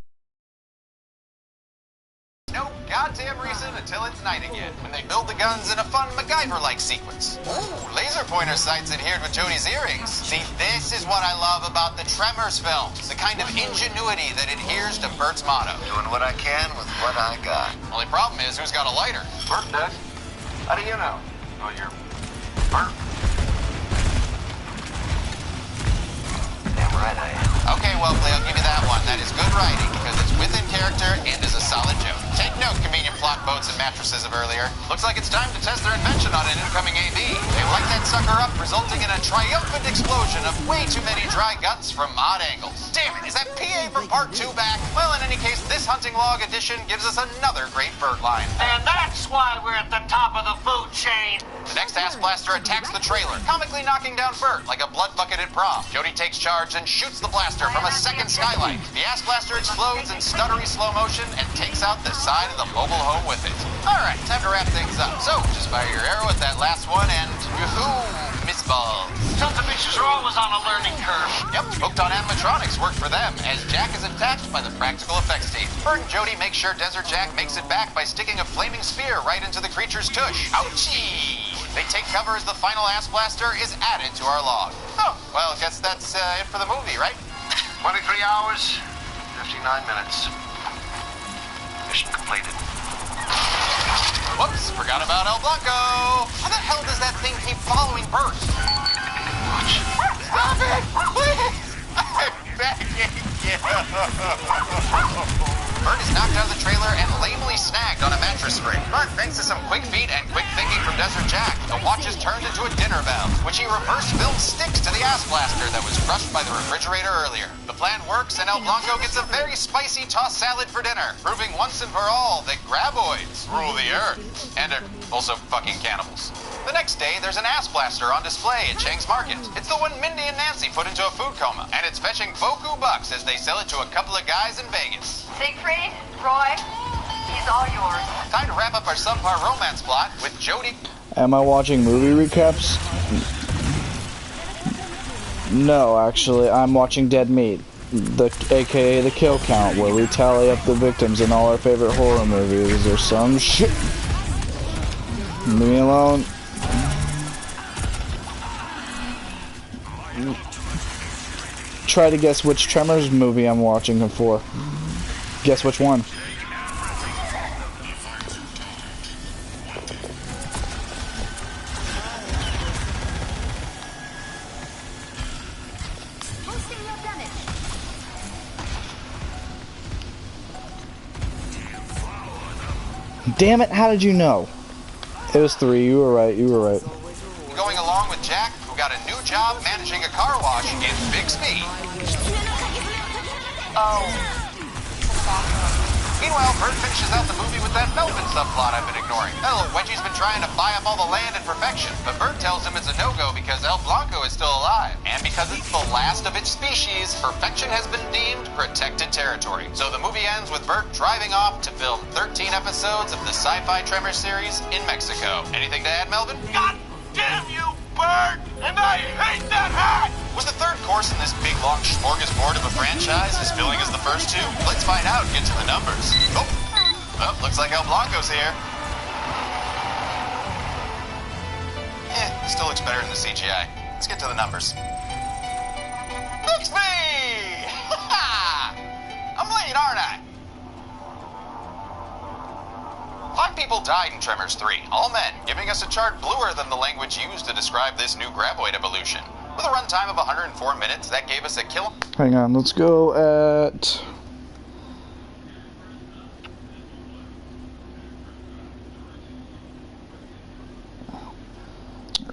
no goddamn reason until it's night again, when they build the guns in a fun MacGyver-like sequence. Ooh, laser pointer sights adhered with Jody's earrings. See, this is what I love about the Tremors films, the kind of ingenuity that adheres to Bert's motto. Doing what I can with what I got. Only problem is, who's got a lighter? Bert does. How do you know? Oh, you're Bert. Damn right I am. Okay, well, I'll give you that one. That is good writing, because it's within character and is a solid joke. Take note, convenient plot boats and mattresses of earlier. Looks like it's time to test their invention on an incoming AV. They light that sucker up, resulting in a triumphant explosion of way too many dry guts from odd angles. Damn it, is that PA from Part 2 back? Well, in any case, this hunting log edition gives us another great Bert line. And that's why we're at the top of the food chain. The next ass blaster attacks the trailer, comically knocking down Bert like a blood bucket at prom. Jody takes charge and shoots the blaster from a second skylight. The ass blaster explodes in stuttery slow motion and takes out the side of the mobile home with it. Alright, time to wrap things up. So, just fire your arrow at that last one and yoo-hoo, miss balls. Some bitches are always on a learning curve. Yep, hooked on animatronics worked for them, as Jack is attacked by the practical effects team. Bert and Jody make sure Desert Jack makes it back by sticking a flaming spear right into the creature's tush. Ouchie! They take cover as the final ass blaster is added to our log. Oh, well, guess that's it for the movie, right? 23 hours, 59 minutes. Mission completed. Whoops, forgot about El Blanco. How the hell does that thing keep following Bert? Watch. Stop it, please! I'm begging you. Bert is knocked out of the trailer and lamely snagged on a mattress spring. But thanks to some quick feet and quick thinking from Desert Jack, the watch is turned into a dinner bell, which he reverse filmed sticks to the ass blaster that was crushed by the refrigerator earlier. The plan works, and El Blanco gets a very spicy tossed salad for dinner, proving once and for all that graboids rule the earth, and are also fucking cannibals. The next day, there's an ass blaster on display at Chang's Market. It's the one Mindy and Nancy put into a food coma, and it's fetching boku bucks as they sell it to a couple of guys in Vegas. Siegfried, Roy, he's all yours. Time to wrap up our subpar romance plot with Jody. Am I watching movie recaps? No, actually, I'm watching Dead Meat, aka the kill count, where we tally up the victims in all our favorite horror movies or some shit. Leave me alone. Try to guess which Tremors movie I'm watching him for. Guess which one. Damn it, how did you know? It was 3, you were right, you were right. Going along with Jack, who got a new job managing a car wash in big speed. Oh. Meanwhile, Bert finishes out the movie with that Melvin subplot I've been ignoring. That little wedgie's been trying to buy up all the land in perfection, but Bert tells him it's a no-go because El Blanco is still alive. And because it's the last of its species, perfection has been deemed protected territory. So the movie ends with Bert driving off to film 13 episodes of the sci-fi Tremors series in Mexico. Anything to add, Melvin? God damn you, Bert! And I hate that hat! Was the third course in this big long smorgasbord of a franchise as filling as the first two? Let's find out and get to the numbers. Oh, well, looks like El Blanco's here. Still looks better in the CGI. Let's get to the numbers. It's me! I'm late, aren't 9 people died in Tremors 3, all men, giving us a chart bluer than the language used to describe this new graboid evolution. With a runtime of 104 minutes, that gave us a kill. Hang on, let's go at...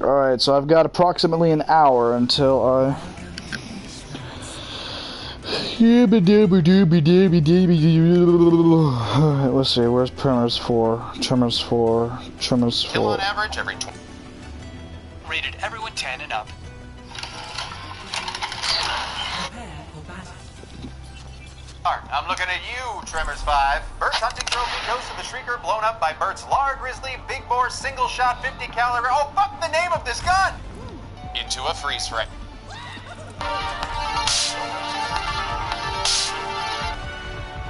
Alright, so I've got approximately an hour until I... Alright, let's see, where's Tremors 4? Tremors 4, Tremors 4. Kill on average every 20. Rated everyone 10 and up. I'm looking at you, Tremors 5. Bert's hunting trophy goes to the Shrieker blown up by Bert's Lar Grizzly Big Bore single shot 50 caliber. Oh, fuck the name of this gun! Into a freeze frame.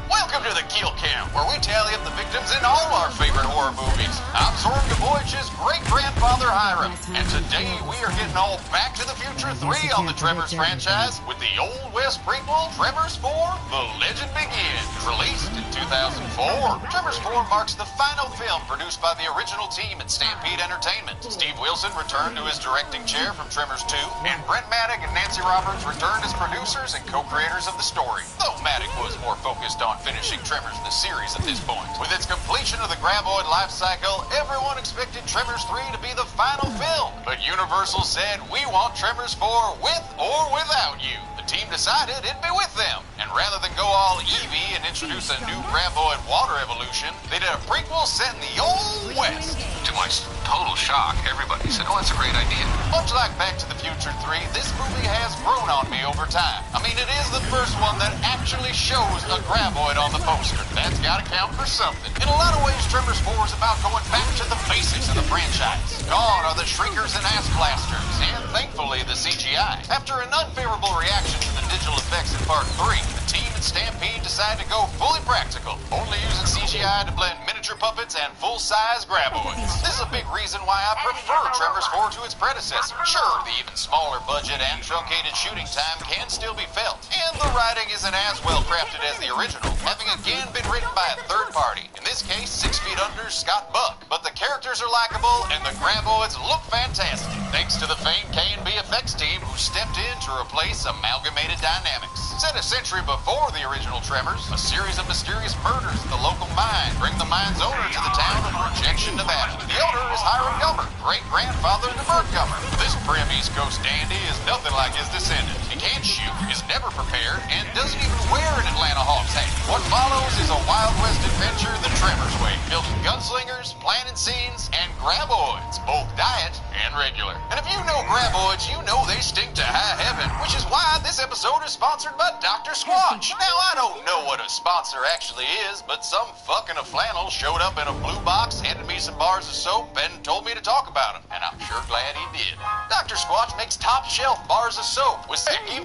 Welcome to the Kill Cam, where we tally up the victims in all our favorite horror movies. I'm Zorg Voyage's great-grandfather Hiram, and today we are getting all Back to the Future 3 on the Tremors franchise with the Old West prequel, Tremors 4, The Legend Begins. Released in 2004, Tremors 4 marks the final film produced by the original team at Stampede Entertainment. Steve Wilson returned to his directing chair from Tremors 2, and Brent Maddock and Nancy Roberts returned as producers and co-creators of the story, though Maddock was more focused on finishing Tremors the series at this point. With its completion of the graboid life cycle, everyone expected Tremors 3 to be the final film. But Universal said, we want Tremors 4 with or without you. The team decided it'd be with them. And rather than go all Eevee and introduce a new graboid water evolution, they did a prequel set in the Old West. To my total shock, everybody said, oh, that's a great idea. Much like Back to the Future 3, this movie has grown on me over time. I mean, it is the first one that actually shows a graboid on the poster. That's gotta count for something. In a lot of ways, Tremors 4 is about going back to the basics of the franchise. Gone are the shriekers and ass blasters, and thankfully the CGI. After an unfavorable reaction to the digital effects in Part 3, the team at Stampede decided to go fully practical, only using CGI to blend miniature puppets and full-size graboids. This is a big reason why I prefer Tremors 4 to its predecessor. Sure, the even smaller budget and truncated shooting time can still be felt, and the writing isn't as well crafted as the original, having again been written by a third party, in this case 6 Feet Under's Scott Buck. But the characters are likable, and the graboids look fantastic, thanks to the famed K&B effects team who stepped in to replace Amalgamated Dynamics. Set a century before the original Tremors, a series of mysterious murders in the local mine bring the mine's owner to the town of Rejection, Nevada. The owner is Hiram Gummer, great-grandfather to Bert Gummer. This prim East Coast dandy is nothing like his descendant. He can't shoot, is never prepared, and doesn't even wear an Atlanta Hawks hat. What follows is a Wild West adventure the Tremors way, filled with gunslingers, planted scenes, and graboids, both diet and regular. And if you know graboids, you know they stink to high heaven, which is why this episode is sponsored by Dr. Squatch. Now, I don't know what a sponsor actually is, but some fucking a flannel showed up in a blue box, handed me some bars of soap, and told me to talk about them. And I'm sure glad he did. Dr. Squatch makes top-shelf bars of soap with sticky...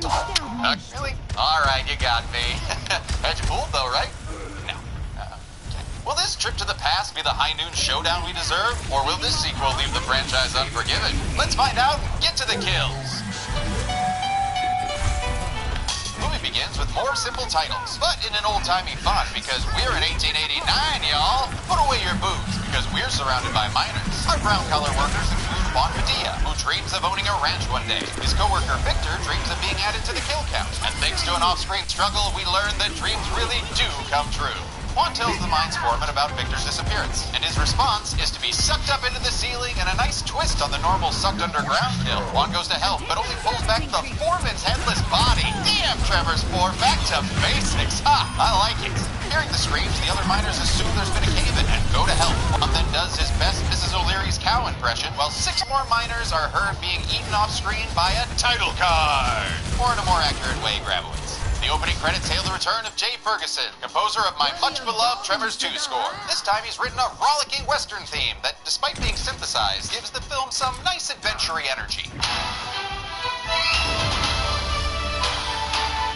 Really? Alright, you got me. Had you fooled, though, right? No. Okay. Will this trip to the past be the high noon showdown we deserve, or will this sequel leave the franchise unforgiven? Let's find out and get to the kills. Begins with more simple titles, but in an old-timey font because we're in 1889, y'all. Put away your booze because we're surrounded by miners. Our brown-collar workers include Juan Padilla, who dreams of owning a ranch one day. His co-worker Victor dreams of being added to the kill count. And thanks to an off-screen struggle, we learn that dreams really do come true. Juan tells the mine's foreman about Victor's disappearance, and his response is to be sucked up into the ceiling and a nice twist on the normal sucked underground kill. Juan goes to help, but only pulls back the foreman's headless body. Damn, Tremors 4, back to basics. Ha, I like it. Hearing the screams, the other miners assume there's been a cave-in and go to help. Juan then does his best Mrs. O'Leary's cow impression, while 6 more miners are heard being eaten off-screen by a title card. Or in a more accurate way, graboids. The opening credits hail the return of Jay Ferguson, composer of my much-beloved Tremors 2 score. This time he's written a rollicking Western theme that, despite being synthesized, gives the film some nice adventure-y energy.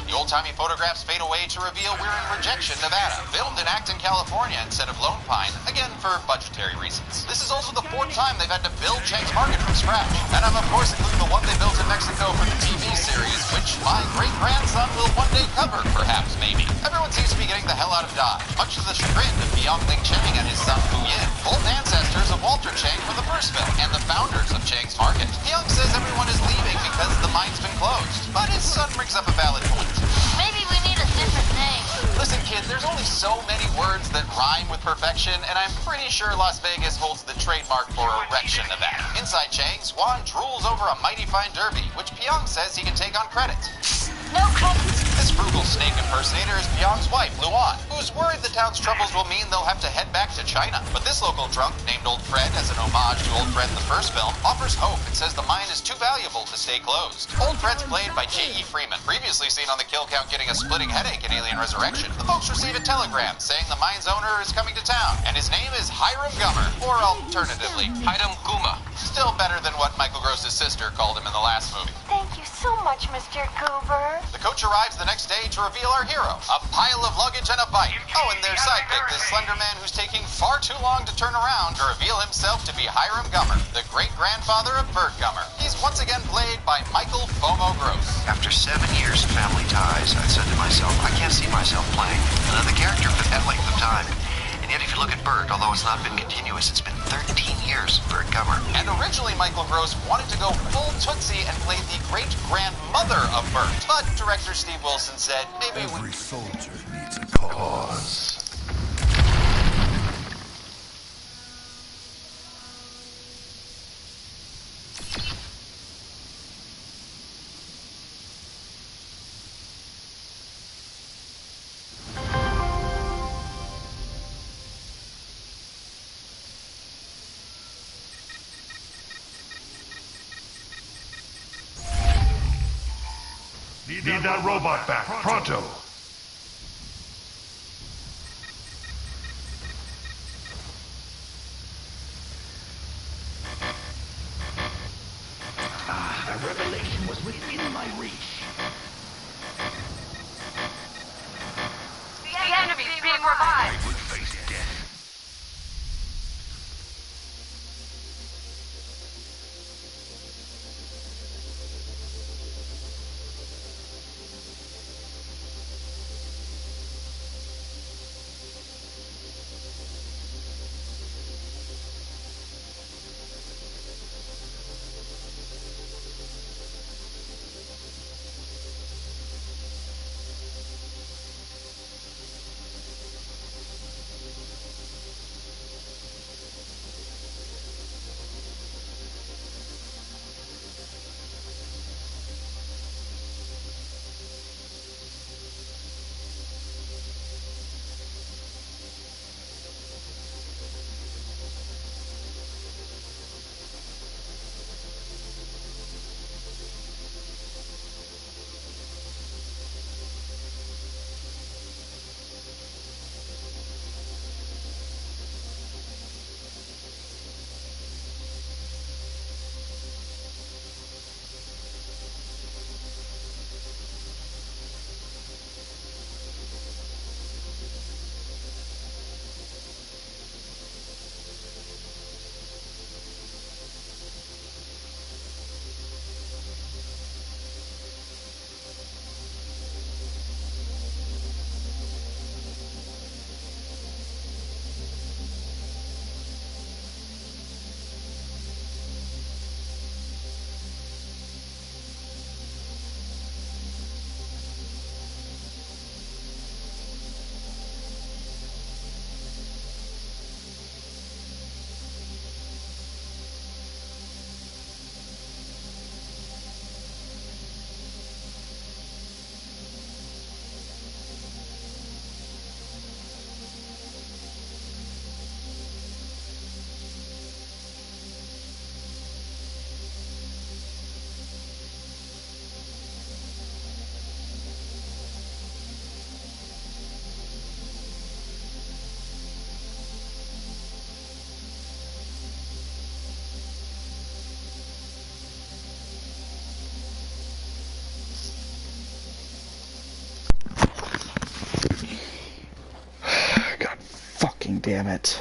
The old-timey photographs fade away to reveal we're in Rejection, Nevada, filmed in Acton, California instead of Lone Pine, again for budgetary reasons. This is also the 4th time they've had to build Chang's Market from scratch. And I'm of course including the one they built in Mexico for the TV series, which my great-grandson will one day cover, perhaps, maybe. Everyone seems to be getting the hell out of Dodge, much to the chagrin of Byung-Ling Chang and his son Fu Yin, both ancestors of Walter Chang from the first film, and the founders of Chang's Market. Byung says everyone is leaving because the mine's been closed, but his son brings up a valid point. Maybe we need a different name. Listen, kid, there's only so many words that rhyme with perfection, and I'm pretty sure Las Vegas holds the trademark for erection of that. Inside Chang, Swan drools over a mighty fine derby, which Pyong says he can take on credit. No credit. This frugal snake impersonator is Pyong's wife, Luan, who's worried the town's troubles will mean they'll have to head back to China. But this local drunk, named Old Fred as an homage to Old Fred in the first film, offers hope and says the mine is too valuable to stay closed. Old Fred's played by J.E. Freeman, previously seen on the kill count getting a splitting headache in Alien Resurrection. The folks receive a telegram saying the mine's owner is coming to town, and his name is Hiram Gummer, or alternatively, Hiram Guma. Still better than what Michael Gross's sister called him in the last movie. Thank you so much, Mr. Goober. The coach arrives the next day to reveal our hero, a pile of luggage and a bike. Oh, and their sidekick, this slender man who's taking far too long to turn around to reveal himself to be Hiram Gummer, the great-grandfather of Bert Gummer. He's once again played by Michael Fomo Gross. After 7 years of family ties, I said to myself, I can't see myself playing another character for that length of time. And yet if you look at Bert, although it's not been continuous, it's been 13 years of Bert Gummer. And originally Michael Gross wanted to go full Tootsie and play the great-grandmother of Bert. But director Steve Wilson said, maybe Every soldier needs a cause. Need that robot back, pronto! A revelation was within my reach. The enemy's being revived. I would face death. Damn it.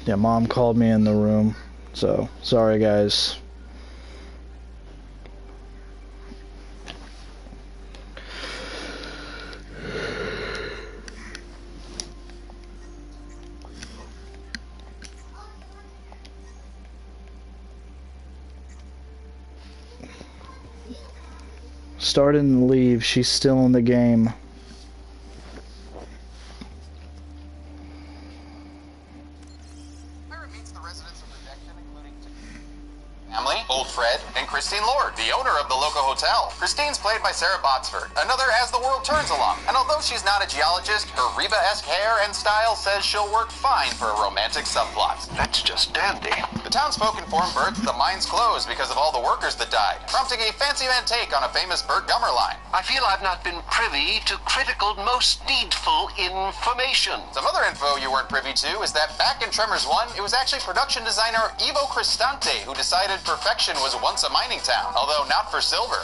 Yeah, Mom called me in the room, so sorry guys. Start and leave, she's still in the game. Family, old Fred, and Christine Lord, the owner of the Loco Hotel. Christine's played by Sarah Botsford, another As the World Turns along. And although she's not a geologist, her Reba-esque hair and style says she'll work fine for a romantic subplot. That's just dandy. The townsfolk inform Bert that the mine's closed because of all the workers that died, prompting a fancy man take on a famous Bert Gummer line. I feel I've not been privy to critical, most needful information. Some other info you weren't privy to is that back in Tremors 1, it was actually production designer Ivo Cristante who decided perfection was once a mining town, although not for silver.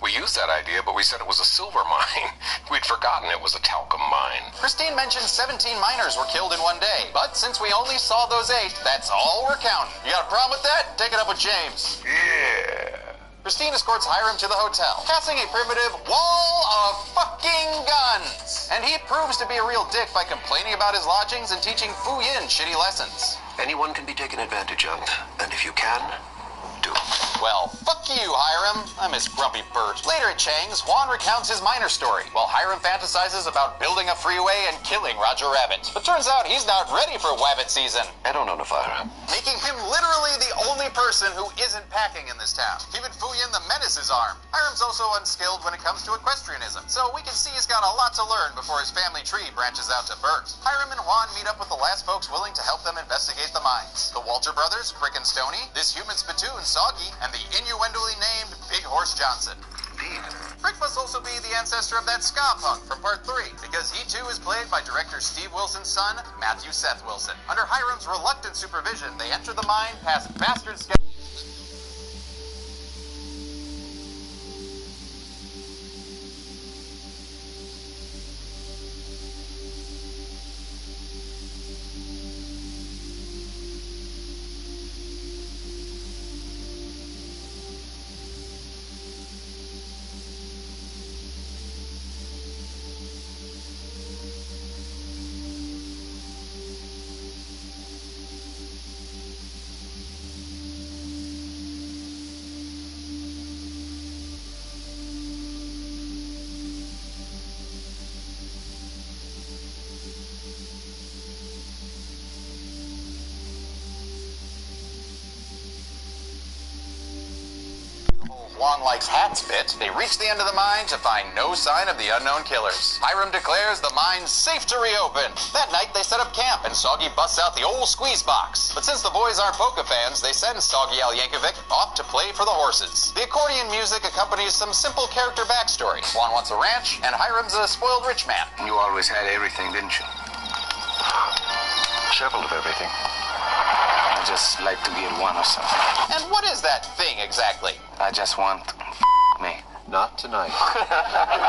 We used that idea, but we said it was a silver mine. We'd forgotten it was a talcum mine. Christine mentioned 17 miners were killed in one day, but since we only saw those 8, that's all we're counting. You got a problem with that? Take it up with James. Yeah. Christine escorts Hiram to the hotel, casting a primitive wall of fucking guns. And he proves to be a real dick by complaining about his lodgings and teaching Fu Yin shitty lessons. Anyone can be taken advantage of, and if you can, do. Well, fuck you, Hiram. I miss Grumpy Bert. Later at Chang's, Juan recounts his miner story, while Hiram fantasizes about building a freeway and killing Roger Rabbit. But turns out he's not ready for Wabbit season. I don't own a firearm. Making him literally the only person who isn't packing in this town. Even Fuyin the Menace is armed. Hiram's also unskilled when it comes to equestrianism, so we can see he's got a lot to learn before his family tree branches out to Bert. Hiram and Juan meet up with the last folks willing to help them investigate the mines. The Walter brothers, Frick and Stoney, this human spittoon, Soggy, and the innuendally named Big Horse Johnson. Frick must also be the ancestor of that ska punk from part 3, because he too is played by director Steve Wilson's son, Matthew Seth Wilson. Under Hiram's reluctant supervision, they enter the mine past bastard Juan likes hats fit, they reach the end of the mine to find no sign of the unknown killers. Hiram declares the mine's safe to reopen. That night they set up camp and Soggy busts out the old squeeze box. But since the boys aren't polka fans, they send Soggy Al Yankovic off to play for the horses. The accordion music accompanies some simple character backstory. Juan wants a ranch, and Hiram's a spoiled rich man. You always had everything, didn't you? Several of everything. I just like to get one or something. And what is that thing exactly? I just want me. Not tonight.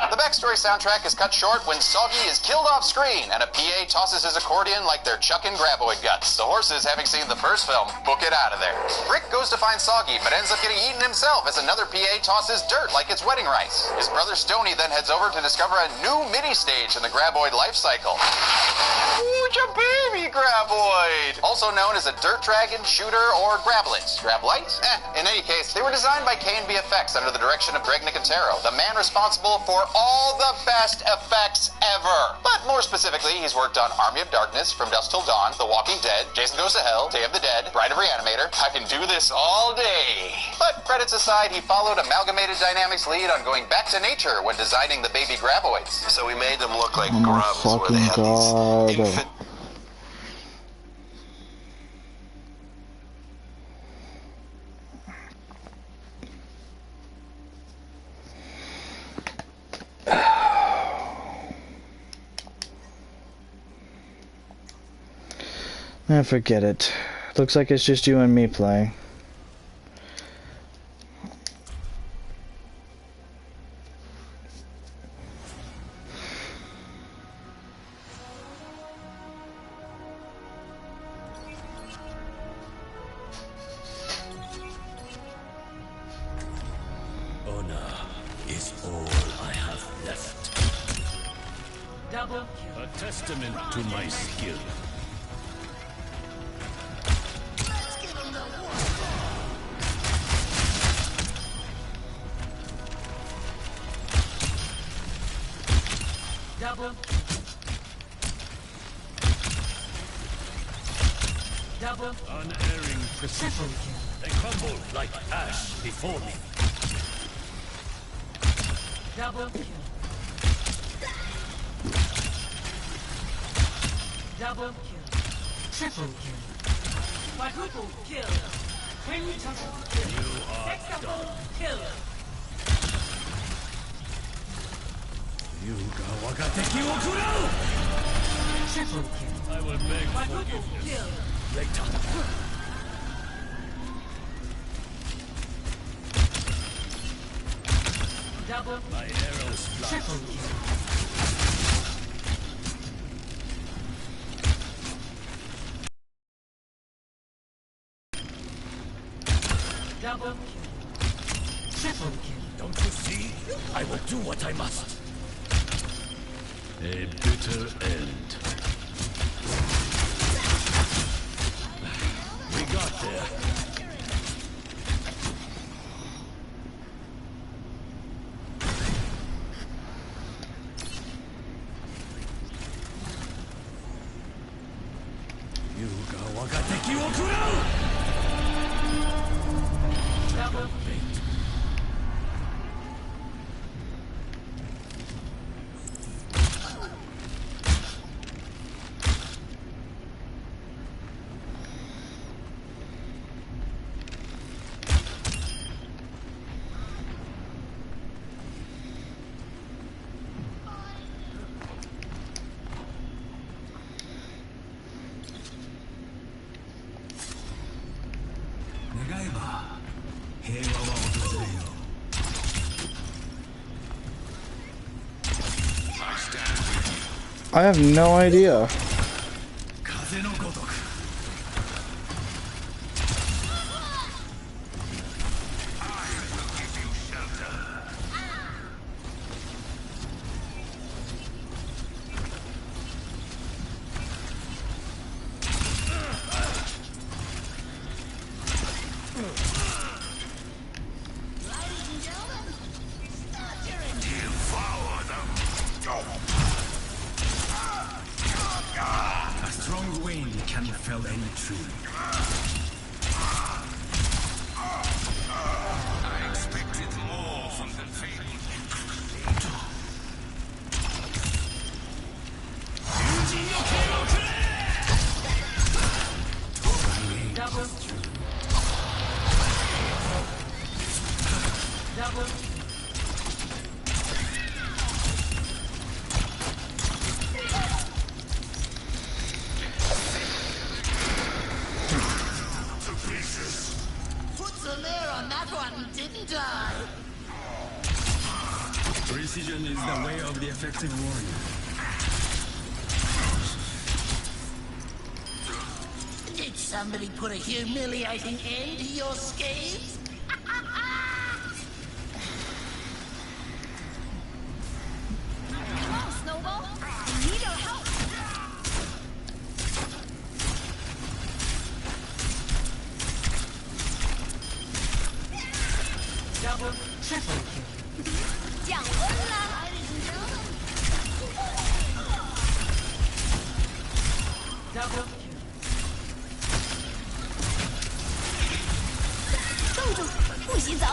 The backstory soundtrack is cut short when Soggy is killed off screen and a PA tosses his accordion like they're chucking graboid guts. The horses, having seen the first film, book it out of there. Rick goes to find Soggy, but ends up getting eaten himself as another PA tosses dirt like it's wedding rice. His brother Stoney then heads over to discover a new mini-stage in the graboid life cycle. Ooh, it's a baby graboid! Also known as a dirt dragon, shooter, or grablet. Grablite? In any case, they were designed by K&B Effects under the direction of Greg Nicotero, the man responsible for all the best effects ever. But more specifically, he's worked on Army of Darkness, From Dusk Till Dawn, The Walking Dead, Jason Goes to Hell, Day of the Dead, Bride of Reanimator. I can do this all day. But credits aside, he followed Amalgamated Dynamics' lead on going back to nature when designing the baby graboids. So we made them look like Oh my grubs where they had fucking these god. infant... Forget it. Looks like it's just you and me playing. Honor is all I have left. Double kill. A testament to my skill. Let's give him the war. Double. Double. Unerring precision. They crumble like ash before me. Double kill. Double kill. Triple kill. Quadruple kill. Quintuple kill. You are Sextuple kill. Yuga wagateki wo kurau! Triple kill. I will beg Quadruple forgiveness kill. later. Double. My arrows fly. Triple kill. Double kill. Triple kill. Don't you see? I will do what I must. A bitter end. We got there. Yuga wagateki wo kurau! Double Fate. I have no idea. A strong wind can fell any tree. I expected more from the fabled. Double. Double. Put some air on that one, didn't I? Precision is the way of the effective warrior. Did somebody put a humiliating end to your schemes? Come on, Snowball. We need your help. Double. Triple kill. 降温了。 Double kill. 冻住，不许走。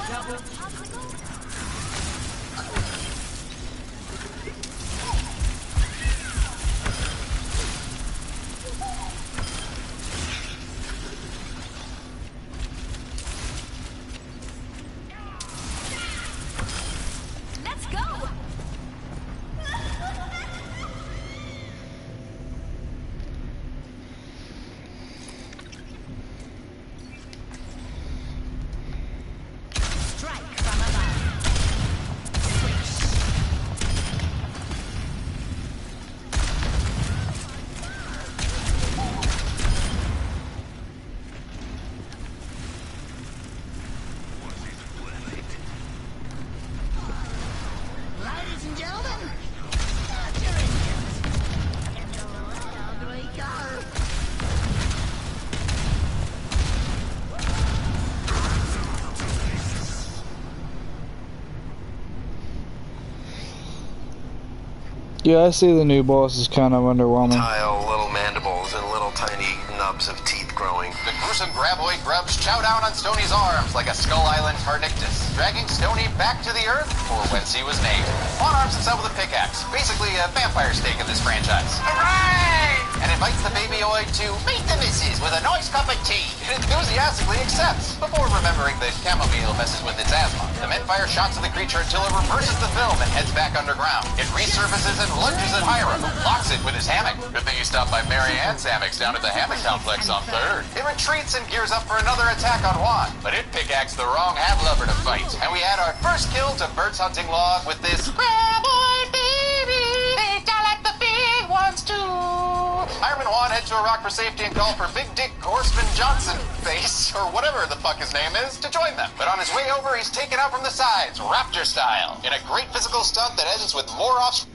Double. Let's go. Strike from above. Switch. Yeah, I see the new boss is kind of underwhelming. Tile, little mandibles, and little tiny nubs of teeth growing. The gruesome graboid grubs chow down on Stoney's arms like a Skull Island Tarnictus, dragging Stoney back to the earth for whence he was named. One arms himself with a pickaxe, basically a vampire steak of this franchise. Hooray! And invites the babyoid to meet the missus with a nice cup of tea. It enthusiastically accepts, before remembering that chamomile messes with its asthma. The men fire shots at the creature until it reverses the film and heads back underground. It resurfaces and lunges at Hyra, who blocks it with his hammock. Good thing you stopped by Mary Ann's hammocks down at the hammock complex on 3rd. It retreats and gears up for another attack on Juan, but it pickaxed the wrong hat lover to fight. And we add our first kill to Bert's hunting log with this graboid baby. They die like the big ones too. Iron Juan head to a rock for safety and call for Big Dick Horseman Johnson face, or whatever the fuck his name is, to join them. But on his way over, he's taken out from the sides, raptor style, in a great physical stunt that ends with more off.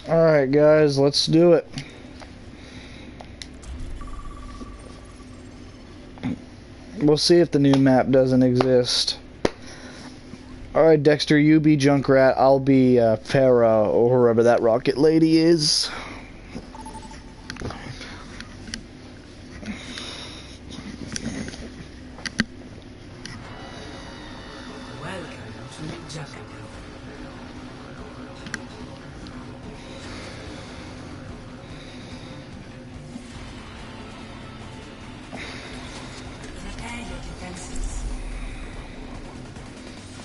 Alright guys, let's do it. We'll see if the new map doesn't exist. Alright Dexter, you be Junkrat, I'll be Farah, or whoever that rocket lady is.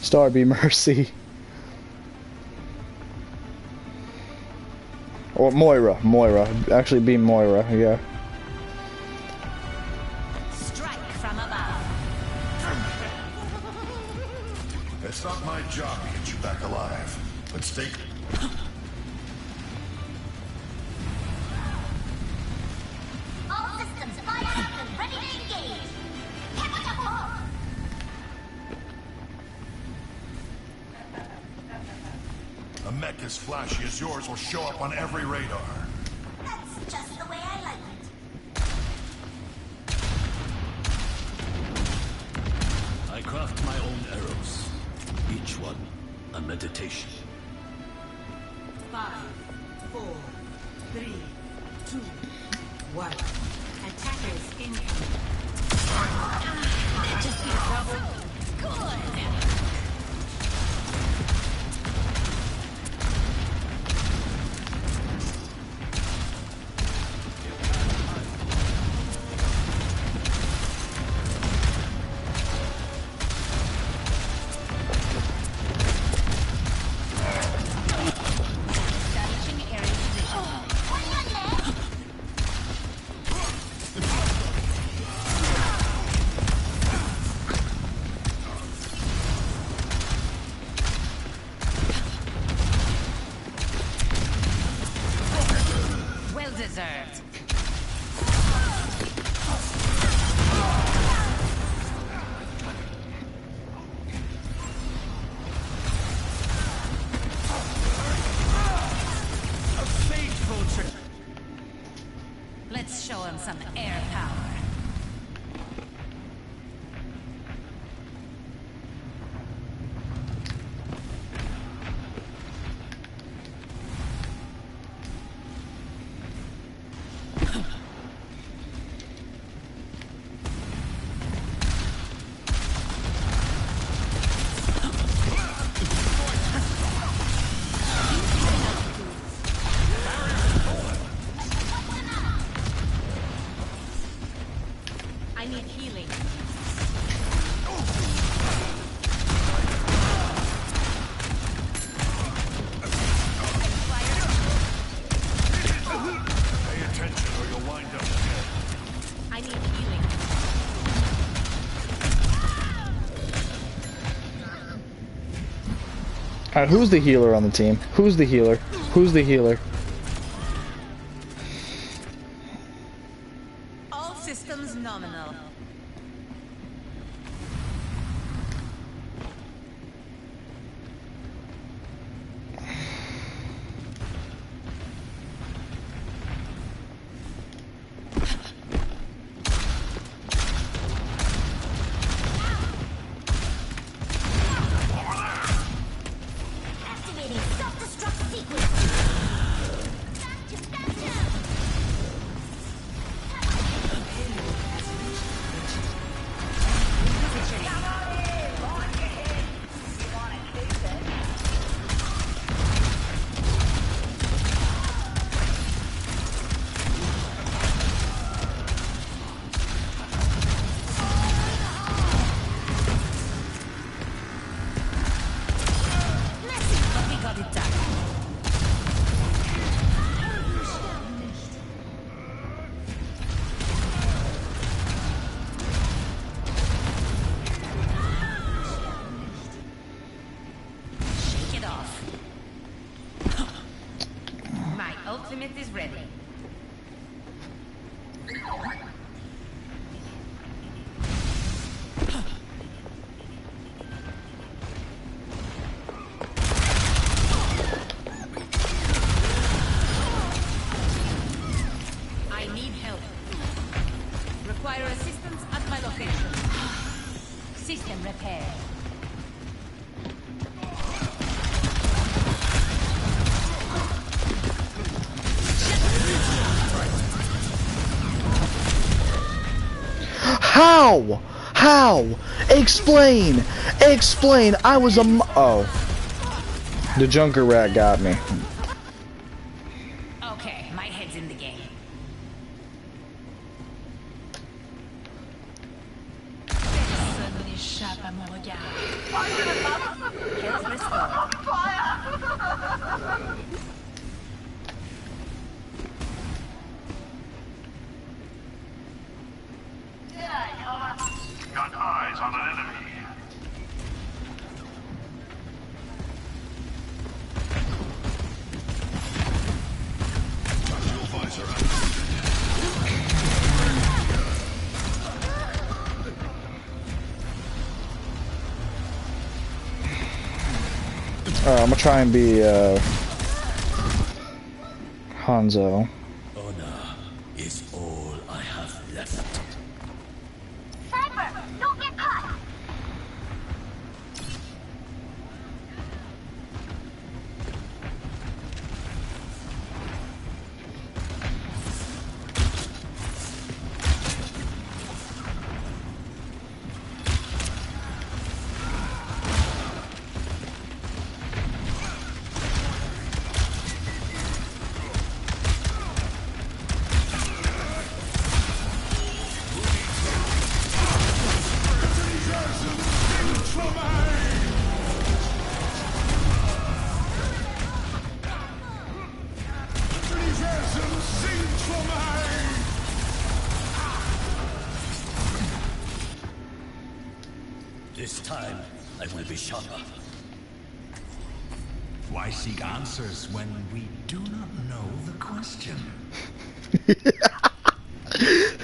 Star be Mercy. Or Moira. Actually be Moira, yeah. Strike from above. It's not my job to get you back alive, but stay... All systems fired up and ready to engage. A mech as flashy as yours will show up on every radar. That's just the way I like it. I craft my own arrows, each one a meditation. 5, 4, 3, 2, 1. Attackers incoming. Just be trouble. Good. Let's show him some air power. I need healing. Pay attention or you'll wind up dead. I need healing. Alright, who's the healer on the team? Who's the healer? Who's the healer? All systems nominal. Activating self-destruct sequence. can repair. How? How? Explain! Explain! I was a oh. The Junker Rat got me. Okay, my head's in the game. Personne n'échappe à mon regard. Health restored. Got eyes on an enemy. Shield visor I'm gonna try and be Hanzo. Honor is all I have left. Sniper, don't get caught. This time, I will be sharper. Why seek answers when we do not know the question?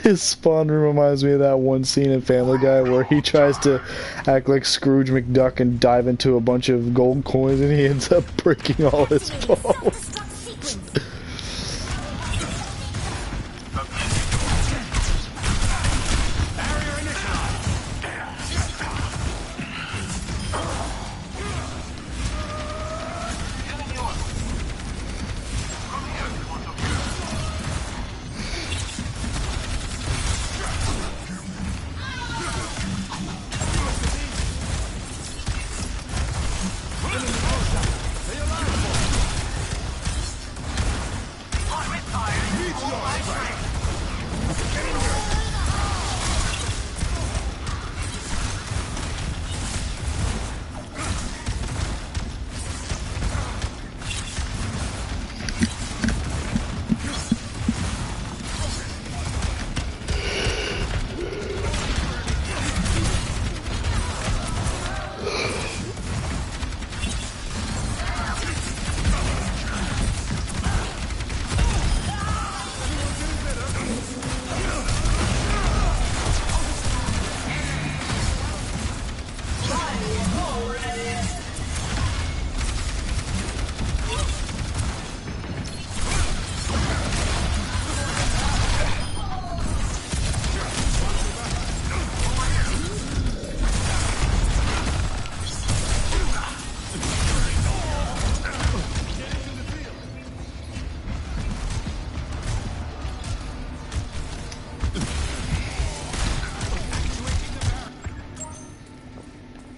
His spawn room reminds me of that one scene in Family Guy where he tries to act like Scrooge McDuck and dive into a bunch of gold coins and he ends up breaking all his bones.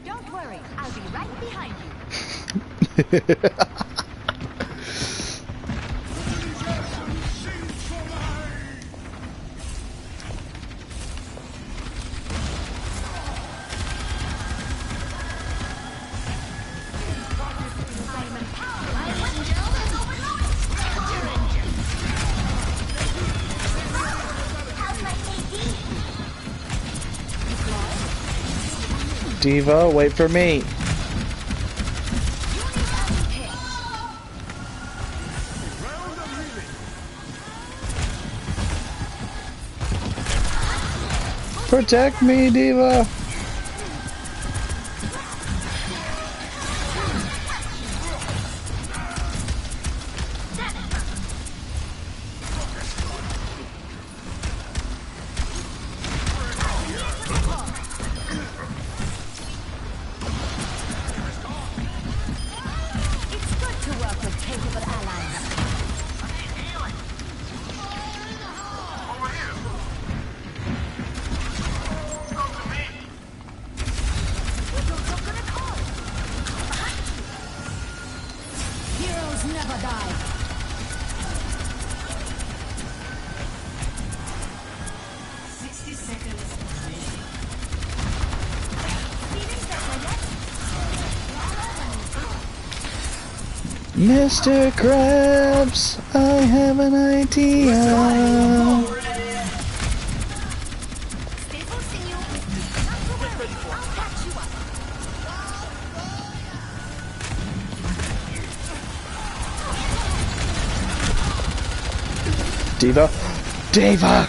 Don't worry, I'll be right behind you. Diva, wait for me. Protect me, Diva. Mr. Krabs, I have an idea. Diva? Diva!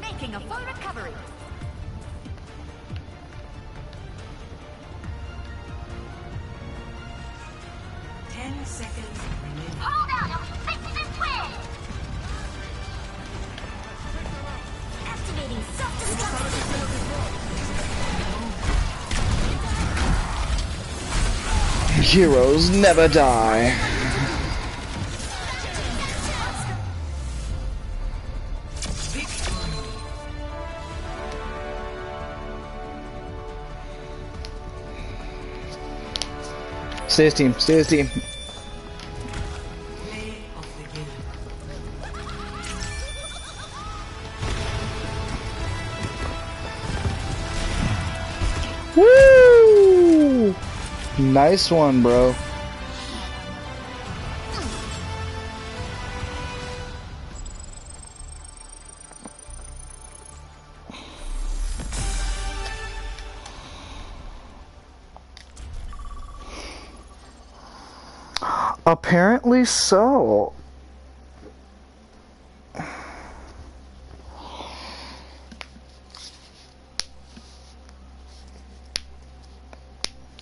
Making a full recovery. Hold on, I'll fix this twin! Activating self-destruct. Heroes never die. Stay as team, stay as team. Woo! Nice one, bro. Apparently so.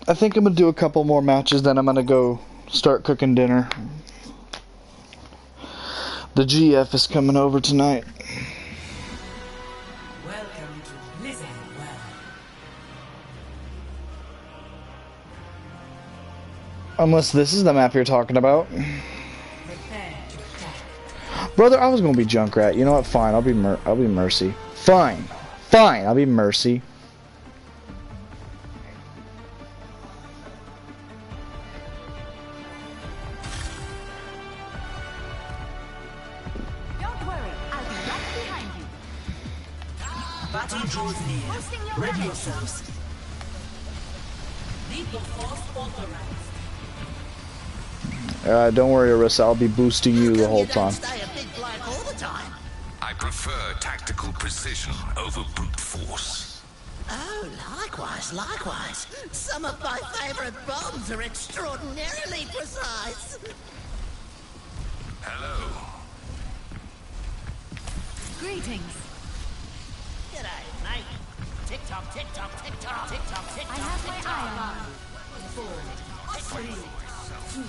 I think I'm gonna do a couple more matches, then I'm gonna go start cooking dinner. The GF is coming over tonight. Welcome to Blizzard World. Unless this is the map you're talking about. Prepare to attack. Brother, I was gonna be Junkrat. You know what? Fine, I'll be Mercy. Fine. Fine, I'll be Mercy. Don't worry, I'll be right behind you. Battle draws near. Boosting your Ready weapons. yourselves. Lethal force authorized. Don't worry, Arissa. I'll be boosting you the whole time. Stay a big bloke all the time. I prefer tactical precision over brute force. Oh, likewise, likewise. Some of my favorite bombs are extraordinarily precise. Hello. Greetings. G'day, mate. Tick tock, tick tock, tick tock, tick tock, tick I tock, have tick my tock. eye on 4, 3, 2,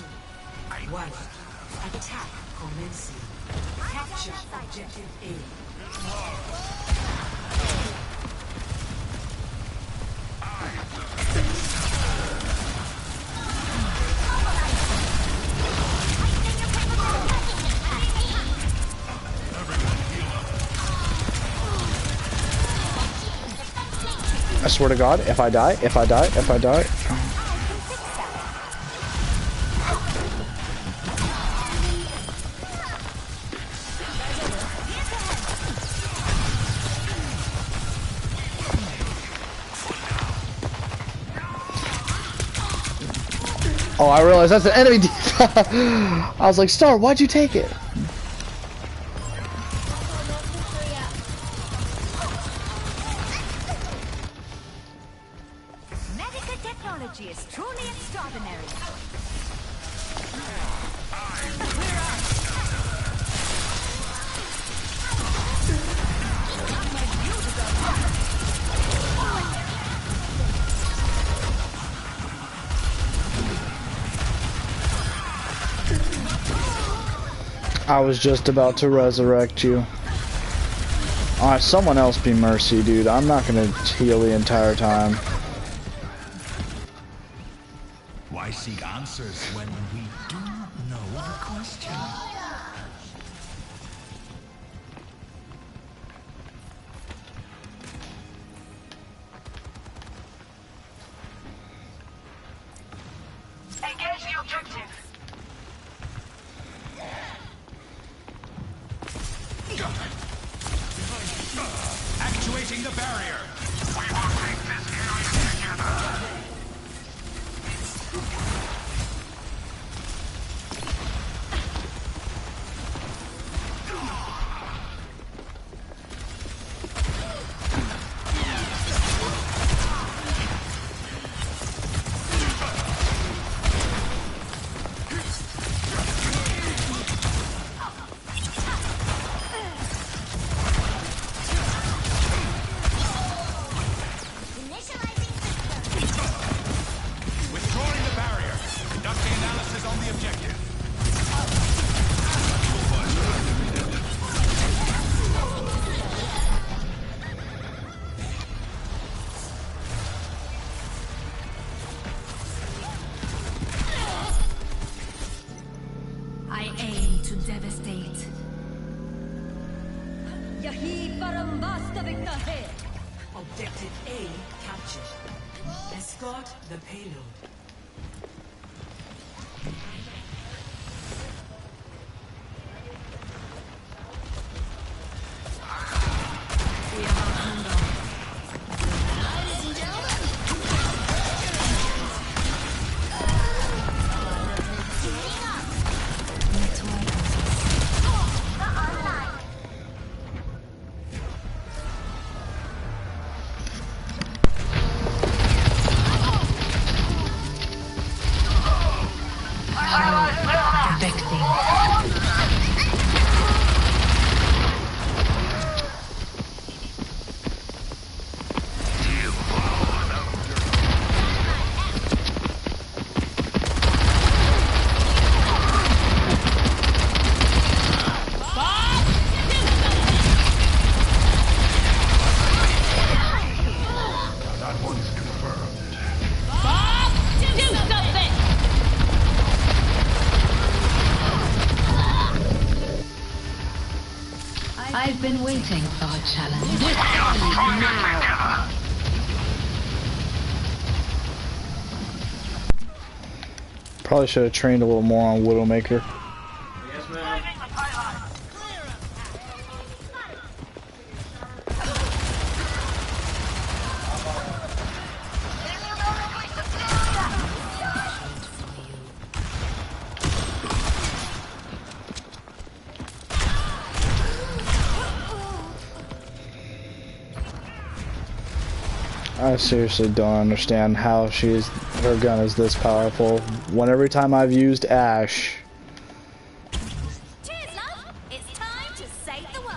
1. Attack commencing. Capture objective A. I swear to God, if I die. Oh, I realized that's an enemy. I was like, Star, why'd you take it? medical technology is truly extraordinary. I was just about to resurrect you. Alright, someone else be Mercy, dude. I'm not gonna heal the entire time. Why seek answers when we do not know the question? Engage the objective. Objective A captured. Escort the payload. I've been waiting for a challenge. Now. Probably should have trained a little more on Widowmaker. Yes, ma'am. I seriously don't understand how her gun is this powerful. When every time I've used Ash, Cheers, love! It's time to save the world!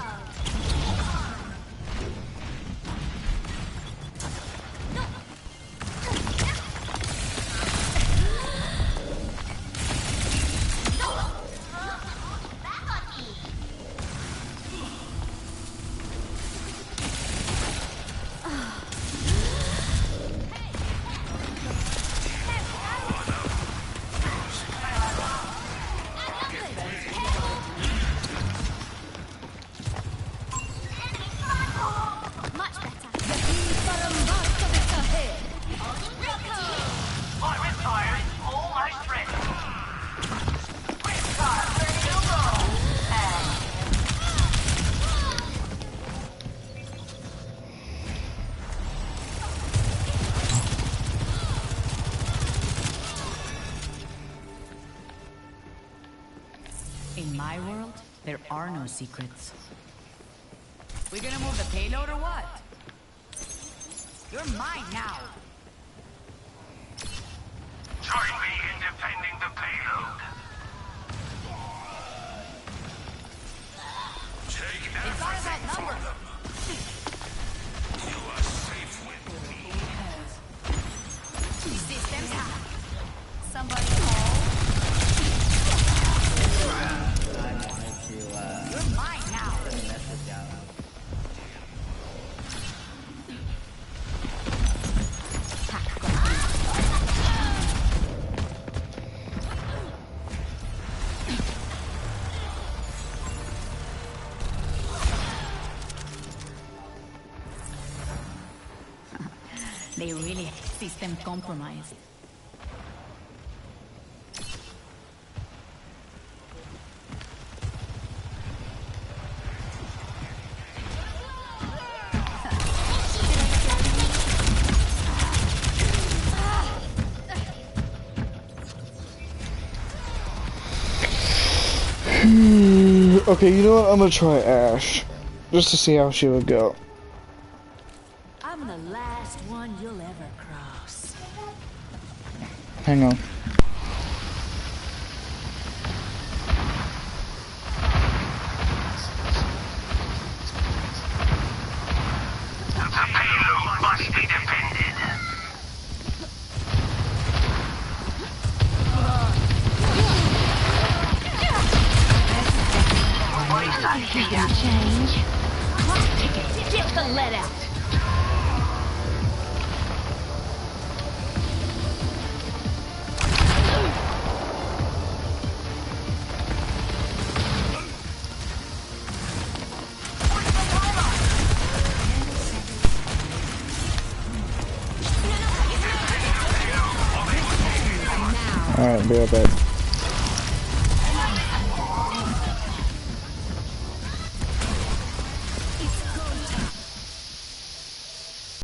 In my world, there are no secrets. We gonna move the payload or what? You're mine now. Join me in defending the payload. Take everything for them. You are safe with me. Systems high. Somebody call. You're mine now. They really system compromised. okay, you know what? I'm gonna try Ash, just to see how she would go. I'm the last one you'll ever cross. Hang on. The payload must be defended. You can change. Get the lead out. Alright, be right back.